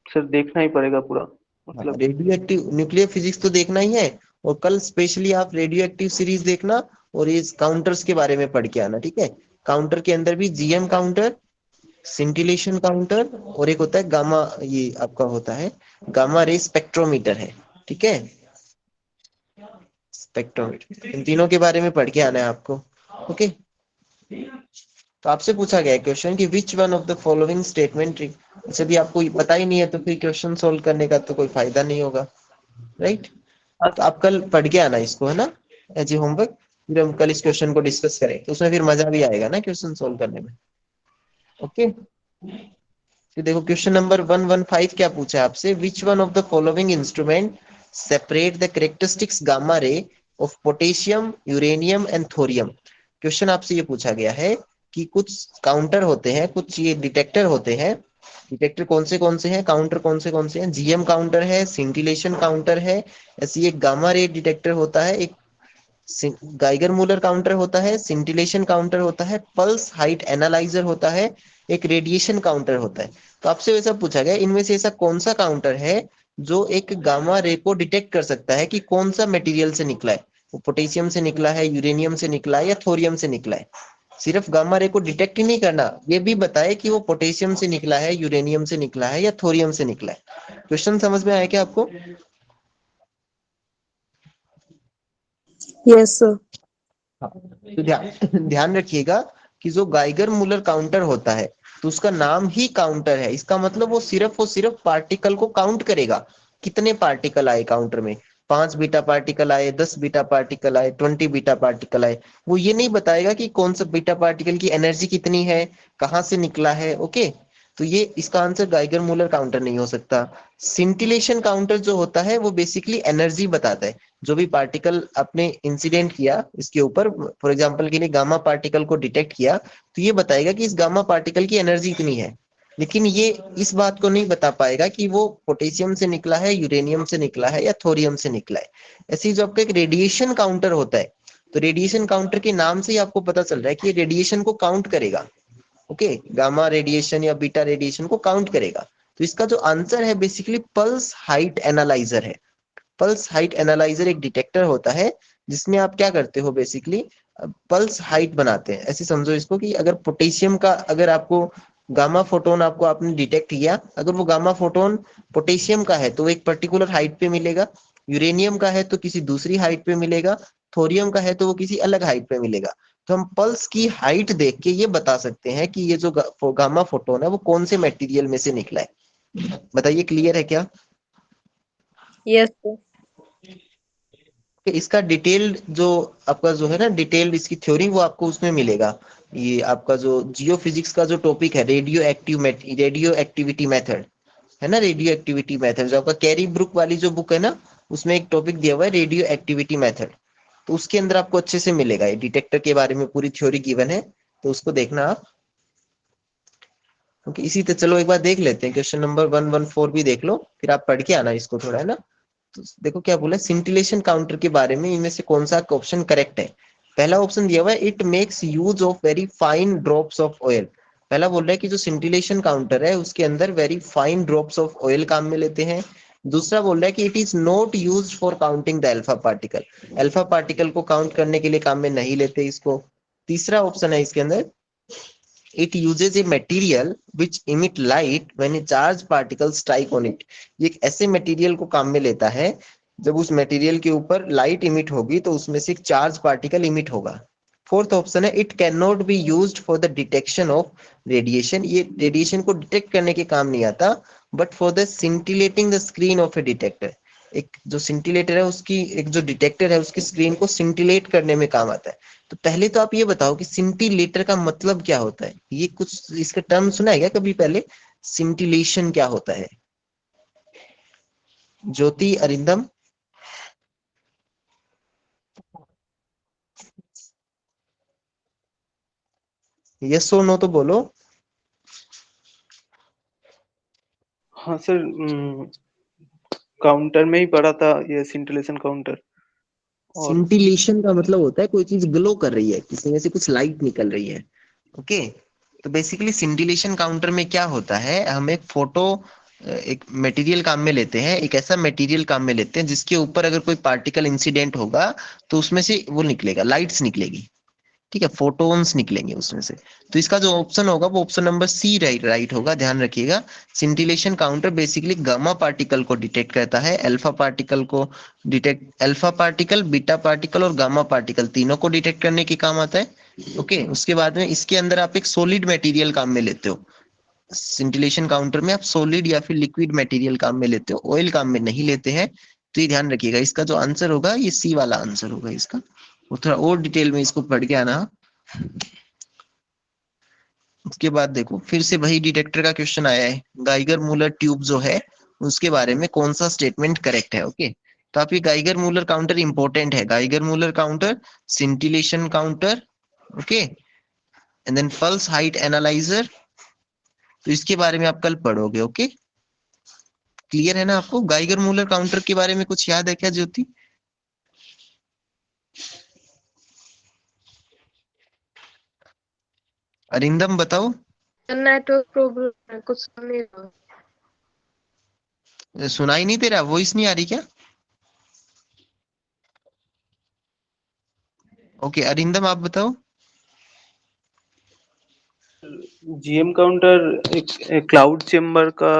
सर देखना ही पड़ेगा पूरा, हाँ, मतलब। रेडियो एक्टिव न्यूक्लियर फिजिक्स तो देखना ही है, और कल स्पेशली आप रेडियो एक्टिव सीरीज देखना, और इस काउंटर्स के बारे में पढ़ के आना, ठीक है? काउंटर के अंदर भी जीएम काउंटर, सिंटिलेशन काउंटर, और एक होता है गामा, ये आपका होता है गामा रे स्पेक्ट्रोमीटर है, ठीक है? स्पेक्ट्रोमीटर, इन तीनों के बारे में पढ़ के आना है आपको, ओके? तो आपसे पूछा गया है क्वेश्चन कि विच one of the following statement, अच्छा भी आपको पता ही नहीं है तो फिर क्वेश्चन सोल्व करने का तो कोई फायदा नहीं होगा, राइट? हाँ तो आप कल पढ़ के आना इसको, है ना, एज ए होमवर्क। फिर हम कल इस क्वेश्चन को डिस्कस करें, तो उसमें फिर मजा भी आएगा ना क्वेश्चन सोल्व करने में, ओके? फिर देखो क्वेश्चन नंबर 115 क्या पूछा है आपसे, विच one of the following instrument separate the characteristics gamma ray of potassium, uranium and thorium? Question आपसे ये पूछा गया है कि कुछ काउंटर होते हैं, कुछ ये डिटेक्टर होते हैं, डिटेक्टर कौन से हैं, काउंटर कौन से हैं? जीएम काउंटर है, सिंटिलेशन काउंटर है, ऐसी एक गामा रे डिटेक्टर होता है, एक गाइगर मूलर काउंटर होता है, सिंटिलेशन काउंटर होता है, पल्स हाइट एनालाइजर होता है, एक रेडिएशन काउंटर होता है। तो आपसे वैसा पूछा गया, इनमें से ऐसा कौन सा काउंटर है जो एक गामा रे को डिटेक्ट कर सकता है कि कौन सा मटेरियल से निकला है, वो पोटेशियम से निकला है, यूरेनियम से निकला है, या थोरियम से निकला है? सिर्फ गामा रे को डिटेक्ट ही नहीं करना, ये भी बताए कि वो पोटेशियम से निकला है, यूरेनियम से निकला है, या थोरियम से निकला है। क्वेश्चन समझ में आया क्या आपको? Yes sir. हाँ, तो ध्यान ध्यान रखिएगा कि जो गाइगर मूलर काउंटर होता है, तो उसका नाम ही काउंटर है, इसका मतलब वो सिर्फ पार्टिकल को काउंट करेगा, कितने पार्टिकल आए काउंटर में, 5 बीटा पार्टिकल आए, 10 बीटा पार्टिकल आए, 20 बीटा पार्टिकल आए। वो ये नहीं बताएगा कि कौन सा बीटा पार्टिकल की एनर्जी कितनी है, कहाँ से निकला है, ओके? तो ये इसका आंसर गाइगर मूलर काउंटर नहीं हो सकता। सिंटिलेशन काउंटर जो होता है वो बेसिकली एनर्जी बताता है, जो भी पार्टिकल आपने इंसिडेंट किया इसके ऊपर, फॉर एग्जांपल के लिए गामा पार्टिकल को डिटेक्ट किया, तो ये बताएगा कि इस गामा पार्टिकल की एनर्जी इतनी है, लेकिन ये इस बात को नहीं बता पाएगा कि वो पोटेशियम से निकला है, यूरेनियम से निकला है, या थोरियम से निकला है। ऐसे ही जो आपका एक रेडिएशन काउंटर होता है, तो रेडिएशन काउंटर के नाम से ही आपको पता चल रहा है कि ये रेडिएशन को काउंट करेगा, ओके? गामा रेडिएशन या बीटा रेडिएशन को काउंट करेगा। तो इसका जो आंसर है बेसिकली पल्स हाइट एनालाइजर है। पल्स हाइट एनालाइजर एक डिटेक्टर होता है जिसमें आप क्या करते हो, बेसिकली पल्स हाइट बनाते हैं। ऐसे समझो इसको कि अगर पोटेशियम का, अगर आपको गामा फोटोन आपको आपने डिटेक्ट किया, अगर वो गामा फोटोन पोटेशियम का है तो वो एक पर्टिकुलर हाइट पे मिलेगा, यूरेनियम का है तो किसी दूसरी हाइट पे मिलेगा, थोरियम का है तो वो किसी अलग हाइट पे मिलेगा। तो हम पल्स की हाइट देख के ये बता सकते हैं कि ये जो गामा फोटोन है वो कौन से मटेरियल में से निकला है। बताइए, क्लियर है क्या? Yes sir. कि इसका डिटेल्ड जो आपका जो है ना, डिटेल्ड इसकी थ्योरी वो आपको उसमें मिलेगा। ये आपका जो जियो फिजिक्स का जो टॉपिक है, रेडियो एक्टिविटी मेथड, है ना, रेडियो एक्टिविटी मेथड, जो आपका कैरी ब्रुक वाली जो बुक है ना, उसमें एक टॉपिक दिया हुआ है रेडियो एक्टिविटी मेथड। तो उसके अंदर आपको अच्छे से मिलेगा, ये डिटेक्टर के बारे में पूरी थ्योरी गिवन है, तो उसको देखना आप। ओके, इसी तरह चलो एक बार देख लेते हैं, क्वेश्चन नंबर 114 भी देख लो, फिर आप पढ़ के आना इसको थोड़ा, है ना? तो देखो क्या बोला, सिंटिलेशन काउंटर के बारे में इनमें से कौन सा ऑप्शन करेक्ट है। पहला ऑप्शन दिया हुआ है it makes use of very fine drops of oil. पहला बोल रहा है कि जो सिंटिलेशन काउंटर है उसके अंदर very fine drops of oil काम में लेते हैं। दूसरा बोल रहा है कि it is not used for counting the alpha particle, alpha particle को काउंट करने के लिए काम में नहीं लेते इसको। तीसरा ऑप्शन है इसके अंदर it uses a material which emit light when a charged particle strike on it। ये एक ऐसे मटेरियल को काम में लेता है जब उस मटेरियल के ऊपर लाइट इमिट होगी तो उसमें से एक चार्ज पार्टिकल इमिट होगा। फोर्थ ऑप्शन है it can not be used for the detection of radiation. ये रेडिएशन को डिटेक्ट करने के काम नहीं आता, but for the scintillating the screen of A detector. एक जो सिंटिलेटर है उसकी, एक जो डिटेक्टर है उसकी स्क्रीन को सिंटिलेट करने में काम आता है। तो पहले तो आप ये बताओ कि सिंटिलेटर का मतलब क्या होता है, ये कुछ इसका टर्म सुना है क्या कभी पहले, सिंटिलेशन क्या होता है? ज्योति, अरिंदम। यस और नो तो बोलो। हाँ सर, काउंटर में ही पढ़ा था ये सिंटिलेशन काउंटर। और सिंटिलेशन का मतलब होता है कोई चीज ग्लो कर रही है, किसी में से कुछ लाइट निकल रही है। ओके, तो बेसिकली सिंटिलेशन काउंटर में क्या होता है, हम एक फोटो, एक मटेरियल काम में लेते हैं, एक ऐसा मटेरियल काम में लेते हैं जिसके ऊपर अगर कोई पार्टिकल इंसिडेंट होगा तो उसमें से वो निकलेगा, लाइट्स निकलेगी, ठीक है, फोटोन्स निकलेंगे उसमें से। तो इसका जो ऑप्शन होगा वो ऑप्शन नंबर सी राइट होगा, ध्यान रखिएगा। Scintillation counter basically gamma particle को डिटेक्ट करता है, अल्फा पार्टिकल को detect, alpha particle, beta particle और गामा पार्टिकल तीनों को डिटेक्ट करने के काम आता है। ओके, उसके बाद में इसके अंदर आप एक सॉलिड मटेरियल काम में लेते हो। सिंटिलेशन काउंटर में आप सॉलिड या फिर लिक्विड मटेरियल काम में लेते हो, ऑयल काम में नहीं लेते हैं। तो ये ध्यान रखिएगा, इसका जो आंसर होगा ये सी वाला आंसर होगा इसका। वो थोड़ा और डिटेल में इसको पढ़ के आना। उसके बाद देखो फिर से वही डिटेक्टर का क्वेश्चन आया है, गाइगर मूलर ट्यूब जो है उसके बारे में कौन सा स्टेटमेंट करेक्ट है। ओके, तो आप ये गाइगर मूलर काउंटर इंपॉर्टेंट है, Geiger Muller counter, scintillation counter, okay, and then pulse height analyser. तो इसके बारे में आप कल पढ़ोगे। ओके, क्लियर है ना आपको? गाइगर मूलर काउंटर के बारे में कुछ याद है क्या ज्योति? अरिंदम बताओ। नेटवर्क प्रॉब्लम है, कुछ सुन नहीं रहा। सुनाई नहीं दे रहा, वॉइस नहीं आ रही क्या? ओके, अरिंदम आप बताओ। जीएम काउंटर एक क्लाउड चेम्बर का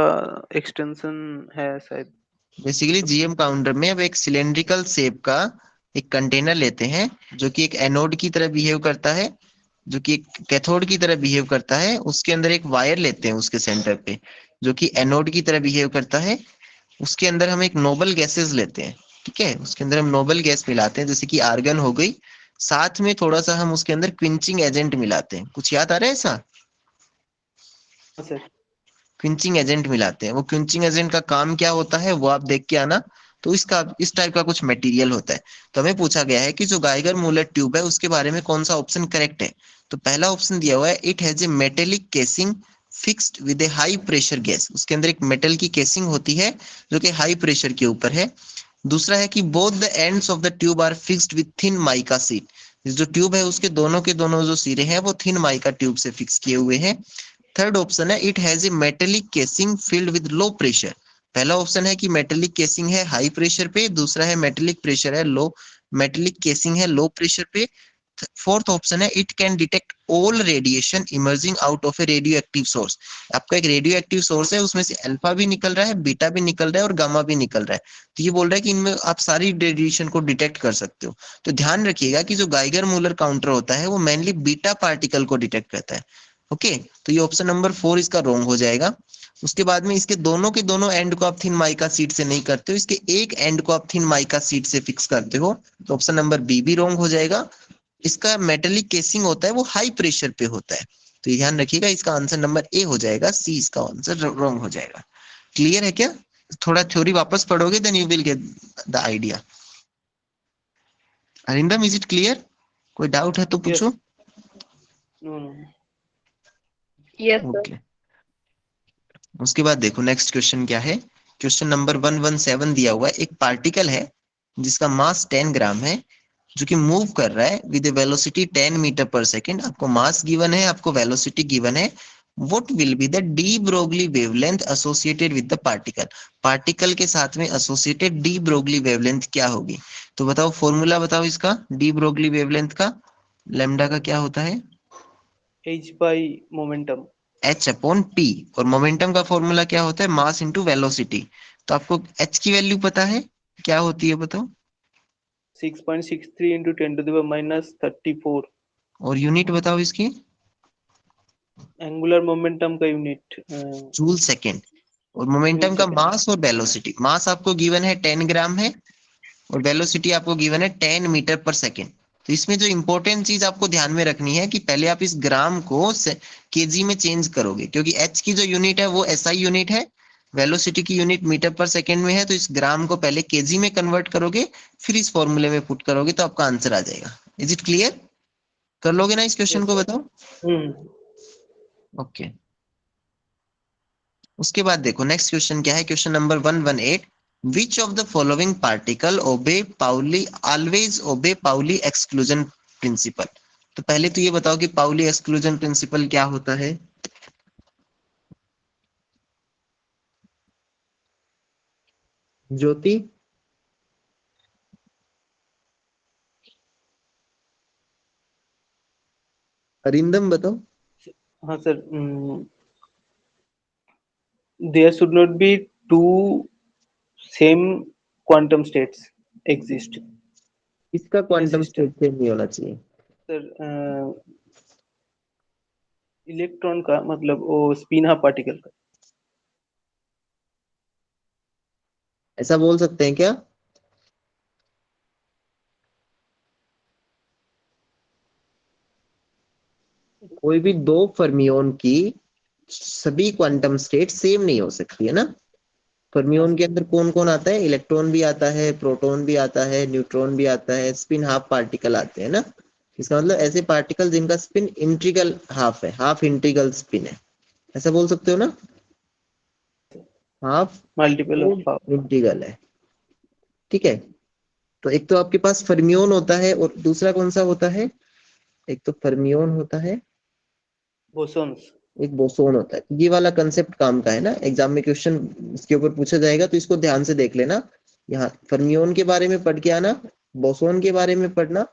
एक्सटेंशन है शायद। बेसिकली जीएम काउंटर में अब एक सिलेंड्रिकल शेप का एक कंटेनर लेते हैं जो कि एक एनोड की तरह बिहेव करता है, जो कि एक कैथोड की तरह बिहेव करता है। उसके अंदर एक वायर लेते हैं उसके सेंटर पे जो कि एनोड की तरह बिहेव करता है। उसके अंदर हम एक नोबल गैसेस लेते हैं, ठीक है, उसके अंदर हम नोबल गैस मिलाते हैं जैसे कि आर्गन हो गई, साथ में थोड़ा सा हम उसके अंदर क्विंचिंग एजेंट मिलाते हैं। कुछ याद आ रहा है ऐसा? सर क्विंचिंग एजेंट मिलाते हैं। वो क्विंचिंग एजेंट का काम क्या होता है वो आप देख के आना। तो इसका इस टाइप का कुछ मटेरियल होता है। तो हमें पूछा गया है कि जो गाइगर मूलर ट्यूब है उसके बारे में कौन सा ऑप्शन करेक्ट है। तो पहला ऑप्शन दिया हुआ है it has a metallic casing fixed with A high pressure gas. उसके अंदर एक मेटल की केसिंग होती है जो कि हाई प्रेशर के ऊपर है। दूसरा है कि both the ends of the tube are fixed with thin mica sheet. जो ट्यूब है उसके दोनों के दोनों जो सिरे हैं वो थिन माइका ट्यूब से फिक्स किए हुए हैं। थर्ड ऑप्शन है it has a metallic casing filled with low pressure. पहला ऑप्शन है कि मेटेलिक केसिंग है हाई प्रेशर पे, दूसरा है मेटेलिक प्रेशर है लो, मेटेलिक केसिंग है लो प्रेशर पे। फोर्थ ऑप्शन है it can detect all radiation emerging out of A radio active source. आपका एक रेडियो एक्टिव सोर्स है, उसमें से अल्फा भी निकल रहा है, बीटा भी निकल रहा है और गामा भी निकल रहा है। तो ये बोल रहा है कि इनमें आप सारी रेडिएशन को डिटेक्ट कर सकते हो। तो ध्यान रखिएगा कि जो गाइगर मूलर काउंटर होता है वो मेनली बीटा पार्टिकल को डिटेक्ट करता है। ओके, तो ये ऑप्शन नंबर 4 इसका रॉन्ग हो जाएगा। उसके बाद में इसके दोनों के दोनों एंड को आप थिन माइका सीट से नहीं करते हो, इसके एक एंड को आप थिन माइका सीट से फिक्स करते हो। तो ऑप्शन नंबर बी भी रॉन्ग हो जाएगा। इसका मेटेलिक केसिंग होता है वो हाई प्रेशर पे होता है। तो ये ध्यान रखिएगा, इसका आंसर नंबर ए हो जाएगा, सी इसका आंसर रॉन्ग हो जाएगा। क्लियर है क्या? थोड़ा थ्योरी वापस पढ़ोगे then you will get the idea. Arindam, is it clear? कोई डाउट है तो यस। पूछो। No no. Yes sir. Okay, उसके बाद देखो नेक्स्ट क्वेश्चन क्या है। क्वेश्चन नंबर 117 दिया हुआ है, एक पार्टिकल है जिसका मास 10 ग्राम है, जो कि मूव कर रहा है विद ए वेलोसिटी 10 मीटर पर सेकेंड। आपको मास गिवन है, आपको वेलोसिटी गिवन है। What will be the de Broglie wavelength associated with the particle? Particle के साथ में एसोसिएटेड डी ब्रोगली वेवलेंथ क्या होगी? तो बताओ, फॉर्मूला बताओ इसका, डी ब्रोगली वेवलेंथ का। लैम्डा का क्या होता है? h by momentum। H upon P. और मोमेंटम का फॉर्मूला क्या होता है? Mass into velocity. तो आपको एच की वैल्यू पता है, क्या होती है बताओ? 6.63 into 10 to the power minus 34। और यूनिट बताओ इसकी? एंगुलर मोमेंटम का यूनिट जूल सेकेंड। और मोमेंटम का second। मास और वेलोसिटी, मास आपको गिवन है 10 ग्राम है, और वेलोसिटी आपको गिवन है 10 मीटर पर सेकेंड। तो इसमें जो इंपॉर्टेंट चीज आपको ध्यान में रखनी है कि पहले आप इस ग्राम को केजी में चेंज करोगे, क्योंकि एच की जो यूनिट है वो एसआई यूनिट है, वेलोसिटी की यूनिट मीटर पर सेकेंड में है। तो इस ग्राम को पहले केजी में कन्वर्ट करोगे, फिर इस फॉर्मूले में पुट करोगे, तो आपका आंसर आ जाएगा। Is it clear? कर लोगे ना इस क्वेश्चन यस को? सर। बताओ। हम्म। ओके, उसके बाद देखो नेक्स्ट क्वेश्चन क्या है। Question number 118, which of the following particle obey Pauli always obey Pauli exclusion principle? तो पहले तो ये बताओ कि पाउली एक्सक्लूजन प्रिंसिपल क्या होता है। ज्योति, अरिंदम बताओ। हाँ sir. there should not be two same quantum states exist इसका in a quantum system। State same नहीं होना चाहिए। सर इलेक्ट्रॉन का मतलब वो स्पिन हाफ पार्टिकल का। ऐसा बोल सकते हैं क्या? कोई भी दो फर्मियोन की सभी क्वांटम स्टेट सेम नहीं हो सकती है ना। हाँ फर्मियोन के सर। अंदर कौन कौन आता है? इलेक्ट्रॉन भी आता है, प्रोटॉन भी आता है, न्यूट्रॉन भी आता है, स्पिन हाफ पार्टिकल आते हैं ना। इसका मतलब ऐसे पार्टिकल जिनका स्पिन इंटीग्रल हाफ है, हाफ इंटीग्रल स्पिन है, ऐसा बोल सकते हो ना। Half multiple of half. Integral है, ठीक है। तो एक तो आपके पास फर्मियोन होता है, और दूसरा कौन सा होता है? एक तो फर्मियोन होता है, बोसॉन्स। एक बोसोन होता है। ये वाला कंसेप्ट काम का है ना, एग्जाम में क्वेश्चन इसके ऊपर पूछा जाएगा, तो इसको ध्यान से देख लेना। यहाँ फर्मियोन के बारे में पढ़ के आना, बोसोन के बारे में पढ़ना,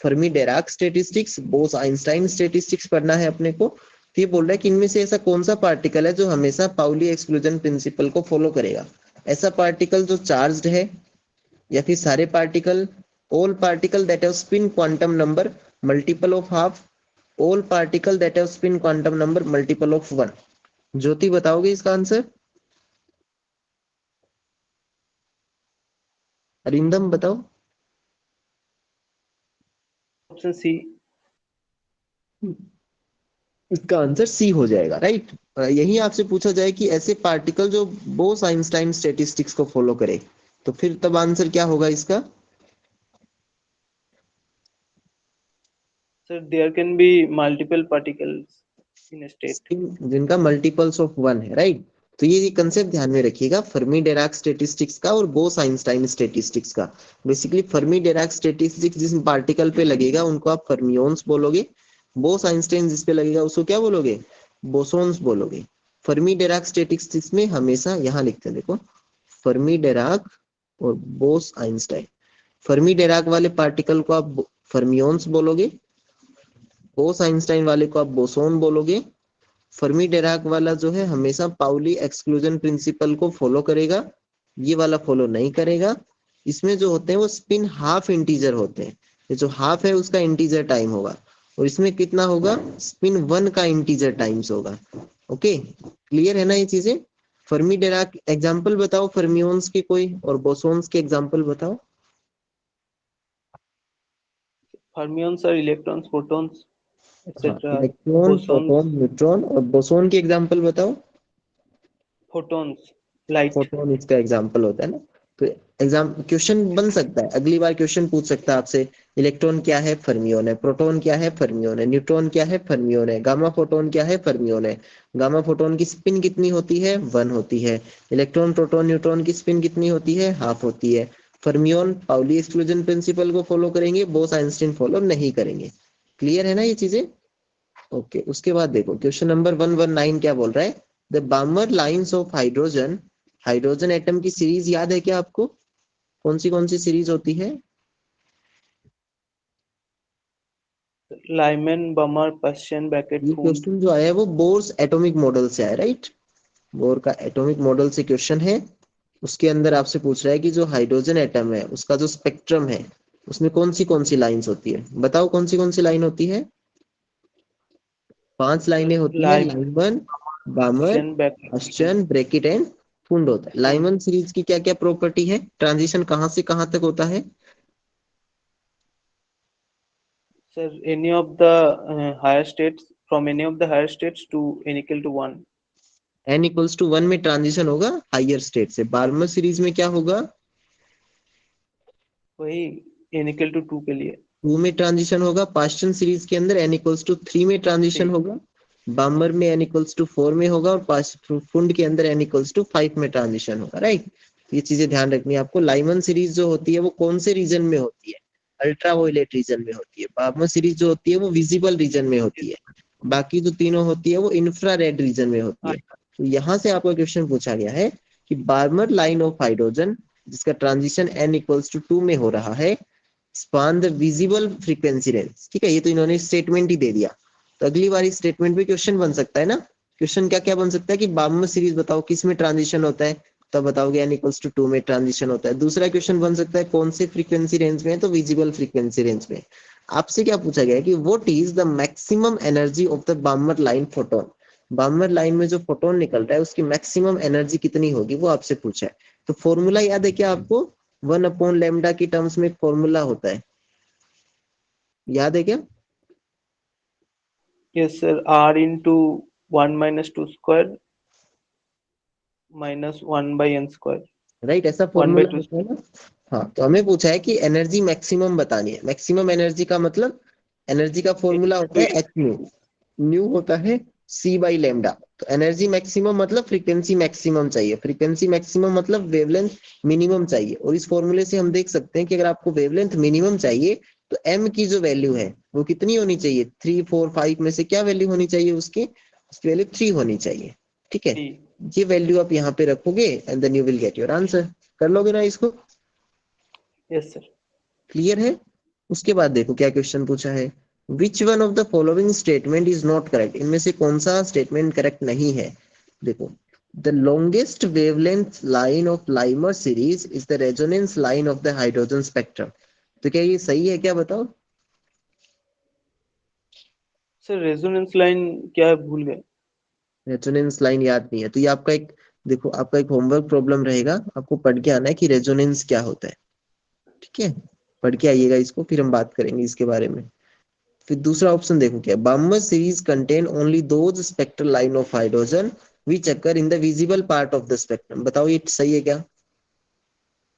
Fermi Dirac statistics, Bose Einstein statistics पढ़ना है अपने को। तो ये बोल रहा है कि इनमें से ऐसा कौन सा पार्टिकल है जो हमेशा पाउली एक्सक्लूजन प्रिंसिपल को फॉलो करेगा। ऐसा पार्टिकल जो चार्ज्ड है, या फिर सारे particle, all particle that have spin quantum number multiple of half, all particle that have spin quantum number multiple of 1। Jyoti बताओगे इसका आंसर? अरिंदम बताओ। Option C. इसका आंसर सी हो जाएगा, राइट। यही आपसे पूछा जाए कि ऐसे पार्टिकल जो बोस आइंस्टाइन स्टेटिस्टिक्स को फॉलो करे, तो फिर तब आंसर क्या होगा इसका? Sir there can be multiple particles in a state. जिनका मल्टीपल्स ऑफ 1 है, राइट। तो ये कंसेप्ट ध्यान में रखिएगा, फर्मी डेराक स्टेटिस्टिक्स का और बोस आइंस्टाइन स्टेटिस्टिक्स का। बेसिकली फर्मी डेराक स्टेटिस्टिक्स जिस पार्टिकल पे लगेगा उनको आप फर्मियोन्स बोलोगे, बोस आइंस्टाइन जिस पे लगेगा उसको क्या बोलोगे? बोसोन्स बोलोगे। फर्मी डेराक स्टेटिस्टिक्स में हमेशा यहाँ लिखते हैं, देखो, फर्मी डेराक और बोस आइंस्टाइन। फर्मी डेराक वाले पार्टिकल को आप फर्मियोन्स बोलोगे, बोस आइंस्टाइन वाले को आप बोसोन बोलोगे। फर्मी डेराक वाला जो है हमेशा पाउली एक्सक्लूजन प्रिंसिपल को फॉलो करेगा, ये वाला फॉलो नहीं करेगा। इसमें जो होते हैं वो स्पिन हाफ इंटीजर होते हैं, ये जो हाफ है उसका इंटीजर टाइम होगा, और इसमें कितना होगा? स्पिन 1 का इंटीजर टाइम्स होगा। ओके, क्लियर है ना ये चीजें? फर्मी डेराक एग्जांपल बताओ फर्मियोन्स के कोई, और बोसोन्स के एग्जांपल बताओ। फर्मियंस और इलेक्ट्रॉन्स प्रोटॉन्स हाँ, etcetera. Electron, bosons. Proton, neutron, और बोसोन के एग्जांपल बताओ। Photons light. फोटोन इसका एग्जांपल होता है ना। तो एग्जाम क्वेश्चन बन सकता है, अगली बार क्वेश्चन पूछ सकता है आपसे, इलेक्ट्रॉन क्या है, फर्मियोन है, प्रोटॉन क्या है, फर्मियोन है, न्यूट्रॉन क्या है, फर्मियोन है, गामा फोटोन क्या है, फर्मियोन है। गामा फोटोन की स्पिन कितनी होती है, 1 होती है। इलेक्ट्रॉन प्रोटॉन न्यूट्रॉन की स्पिन कितनी होती है, हाफ होती है। फर्मियोन पाउली एक्सक्लूजन प्रिंसिपल को फॉलो करेंगे, बोस आइंस्टीन फॉलो नहीं करेंगे। क्लियर है ना ये चीजें? ओके, उसके बाद देखो क्वेश्चन नंबर 119 क्या बोल रहा है, the बामर lines of hydrogen, hydrogen atom की सीरीज याद है क्या आपको? कौन सी सीरीज होती है? लाइमन बमर पश्चिम ब्रैकेट ये फूंड। क्वेश्चन जो आया है वो बोर्स एटॉमिक मॉडल से आया, राइट? बोर का एटॉमिक मॉडल से क्वेश्चन है। उसके अंदर आपसे पूछ रहा है कि जो हाइड्रोजन एटम है उसका जो स्पेक्ट्रम है उसमें कौन सी लाइंस होती है, बताओ कौन सी लाइन होती है? 5 लाइनें होती है, Lyman Lyman, Balmer, Paschen Brackett अश्चन, ब्रैकेट एंड फुंड होता है। फूंड। लाइमन सीरीज की क्या क्या प्रॉपर्टी है, ट्रांजिशन कहां से कहां तक होता है? Sir, any of the higher states from any of the higher states to n equal to 1. n equals to 1 में ट्रांजिशन होगा हायर स्टेट से। बार्मर सीरीज में क्या होगा? वही n equal to 2 के लिए 2 में ट्रांजिशन होगा। पास्चन सीरीज के अंदर n इक्वल्स टू 3 में ट्रांजिशन 3। होगा। बामर में n इक्वल्स टू 4 में होगा और फुंड के अंदर n इक्वल्स टू 5 में ट्रांजिशन होगा, राइट? ये चीजें ध्यान रखनी है आपको। लाइमन सीरीज जो होती है वो कौन से रीजन में होती है? अल्ट्रावायलेट रीजन में होती है। बार्मर सीरीज जो होती है वो विजिबल रीजन में होती है। बाकी जो तीनों होती है वो इंफ्रारेड रीजन में होती है। तो यहाँ से आपको क्वेश्चन पूछा गया है कि बार्मर लाइन ऑफ हाइड्रोजन जिसका ट्रांजिशन n इक्वल्स टू 2 में हो रहा है, span the visible frequency range. ठीक है, ये तो इन्होंने स्टेटमेंट ही दे दिया। तो अगली बार इस स्टेटमेंट पे क्वेश्चन बन सकता है ना। क्वेश्चन क्या क्या बन सकता है कि बार्मर सीरीज बताओ किस में ट्रांजिशन होता है, तब बताओगे n इक्वल्स टू 2 में ट्रांजिशन होता है। दूसरा क्वेश्चन बन सकता है कौन से फ्रीक्वेंसी रेंज में है, तो विजिबल फ्रीक्वेंसी रेंज में। आपसे क्या पूछा गया है कि what is the maximum energy of the Barmer line photon. Barmer line में जो फोटोन निकल रहा है उसकी मैक्सिमम एनर्जी कितनी होगी वो आपसे पूछा है। तो फॉर्मूला याद है क्या आपको? 1/λ की टर्म्स में एक फॉर्मूला होता है, याद है क्या? Yes, sir. R into 1 minus 2 square minus 1 by n square. Right, ऐसा 1 by फॉर्मूला 2 होता है ना। हाँ, तो हमें पूछा है कि एनर्जी मैक्सिमम बतानी है। मैक्सिमम एनर्जी का मतलब, एनर्जी का फॉर्मूला होता है एच न्यू। न्यू होता है सी बाई लेमडा। तो एनर्जी मैक्सिमम मतलब फ्रीक्वेंसी मैक्सिमम चाहिए, फ्रीक्वेंसी मैक्सिमम मतलब वेवलेंथ मिनिमम चाहिए। और इस फॉर्मूले से हम देख सकते हैं कि अगर आपको वेवलेंथ मिनिमम चाहिए तो एम की जो वैल्यू है वो कितनी होनी चाहिए, 3 4 5 में से क्या वैल्यू होनी चाहिए उसकी? उसकी वैल्यू 3 होनी चाहिए। ठीक है, 3. ये वैल्यू आप यहाँ पे रखोगे and then you will get your answer. कर लोगे ना इसको? Yes, sir. क्लियर है? उसके बाद देखो क्या क्वेश्चन पूछा है, which one of the following statement is not correct. इनमें से कौन सा स्टेटमेंट करेक्ट नहीं है? देखो, the longest wavelength line of Lyman series is the resonance line of the hydrogen spectrum. तो क्या ये सही है क्या, बताओ? Sir, resonance line क्या है भूल गए. रेजोनेंस लाइन याद नहीं है तो ये आपका एक, देखो आपका एक होमवर्क प्रॉब्लम रहेगा, आपको पढ़ के आना है कि रेजोनेंस क्या होता है। ठीक है, पढ़ के आइएगा इसको, फिर हम बात करेंगे इसके बारे में। फिर दूसरा ऑप्शन देखो क्या, Barmer series contain only those spectral line of hydrogen which occur in the visible part of the spectrum. बताओ ये सही है क्या?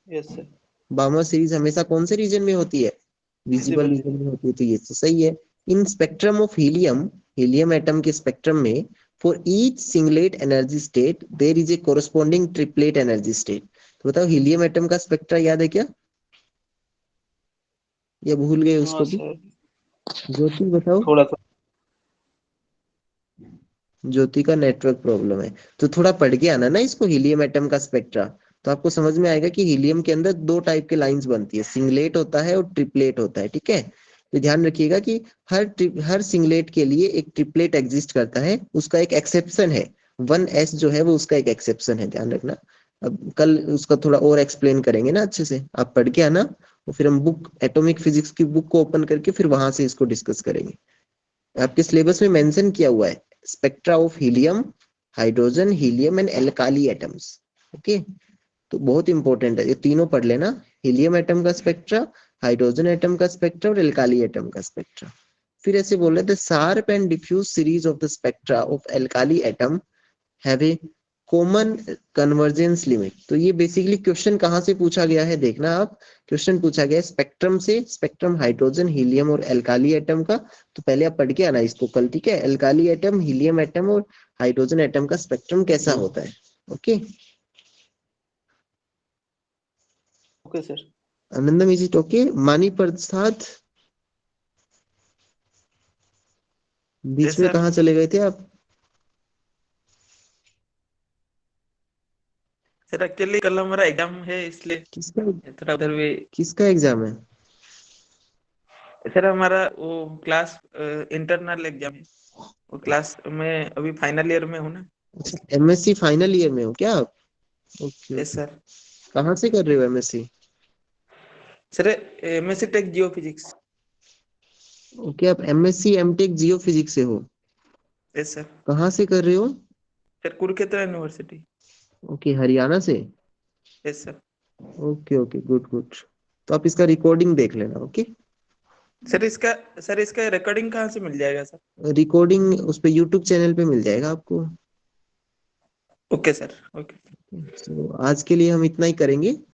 Yes, sir. बार्मर सीरीज हमेशा कौन से रीजन में होती है? Visible Visible. रीजन में होती है, तो ये तो सही है। In spectrum of helium, helium atom के स्पेक्ट्रम में for each singlet energy state there is a corresponding triplet energy state. तो बताओ हीलियम एटम का स्पेक्ट्रा याद है क्या, या भूल गए हाँ उसको भी? सर, ज्योति बताओ। थोड़ा सा. ज्योति का नेटवर्क प्रॉब्लम है, तो थोड़ा पढ़ के आना ना इसको, हीलियम एटम का स्पेक्ट्रा। तो आपको समझ में आएगा कि हीलियम के अंदर 2 टाइप के लाइंस बनती है, सिंगलेट होता है और ट्रिपलेट होता है। ठीक है, तो ध्यान रखिएगा कि हर सिंगलेट के लिए एक ट्रिपलेट एग्जिस्ट करता है, उसका एक एक्सेप्शन है। 1s जो है वो उसका एक एक्सेप्शन है, ध्यान रखना। अब कल उसका थोड़ा और एक्सप्लेन करेंगे ना अच्छे से, आप पढ़ के आना। और फिर हम बुक, एटॉमिक फिजिक्स की बुक को ओपन करके फिर वहां से इसको डिस्कस करेंगे। आपके सिलेबस में मेंशन किया हुआ है spectra of helium, hydrogen, helium and alkali atoms. Okay, तो बहुत इंपॉर्टेंट है, ये तीनों पढ़ लेना। हीलियम एटम का स्पेक्ट्रा, हाइड्रोजन एटम का स्पेक्ट्रा और एल्काली एटम का स्पेक्ट्रा। फिर ऐसे बोल रहे थे sharp and diffuse series of the spectra of alkali atom have a common convergence limit. तो ये बेसिकली क्वेश्चन कहाँ से पूछा गया है देखना आप। क्वेश्चन पूछा गया है स्पेक्ट्रम से, स्पेक्ट्रम हाइड्रोजन, हीलियम और एल्काली एटम का। तो पहले आप पढ़ के आना इसको कल, ठीक है। एल्काली एटम, हीलियम एटम और हाइड्रोजन एटम का स्पेक्ट्रम कैसा होता है। Okay okay sir. Anandam, is it okay? मानी प्रसाद, बीच Yes, में sir. कहाँ चले गए थे आप? सर एक्चुअली कल हमारा एग्जाम है इसलिए किसका थोड़ा उधर भी। किसका एग्जाम है? सर हमारा वो क्लास इंटरनल एग्जाम है, वो क्लास में अभी फाइनल ईयर में हूँ ना। अच्छा, एमएससी फाइनल ईयर में हो क्या आप? Okay yes okay. सर। कहाँ से कर रहे हो MSc? Sir MSc tech geophysics. Okay, आप एमएससी एमटेक जियो फिजिक्स से हो? Yes sir. कहाँ से कर रहे हो? Sir Kurukshetra university. Okay, Haryana से। Yes sir. Okay okay, good good. तो आप इसका रिकॉर्डिंग देख लेना। ओके, सर इसका रिकॉर्डिंग कहाँ से मिल जाएगा सर? रिकॉर्डिंग उस पे यूट्यूब चैनल पे मिल जाएगा आपको। Okay sir. ओके। तो आज के लिए हम इतना ही करेंगे।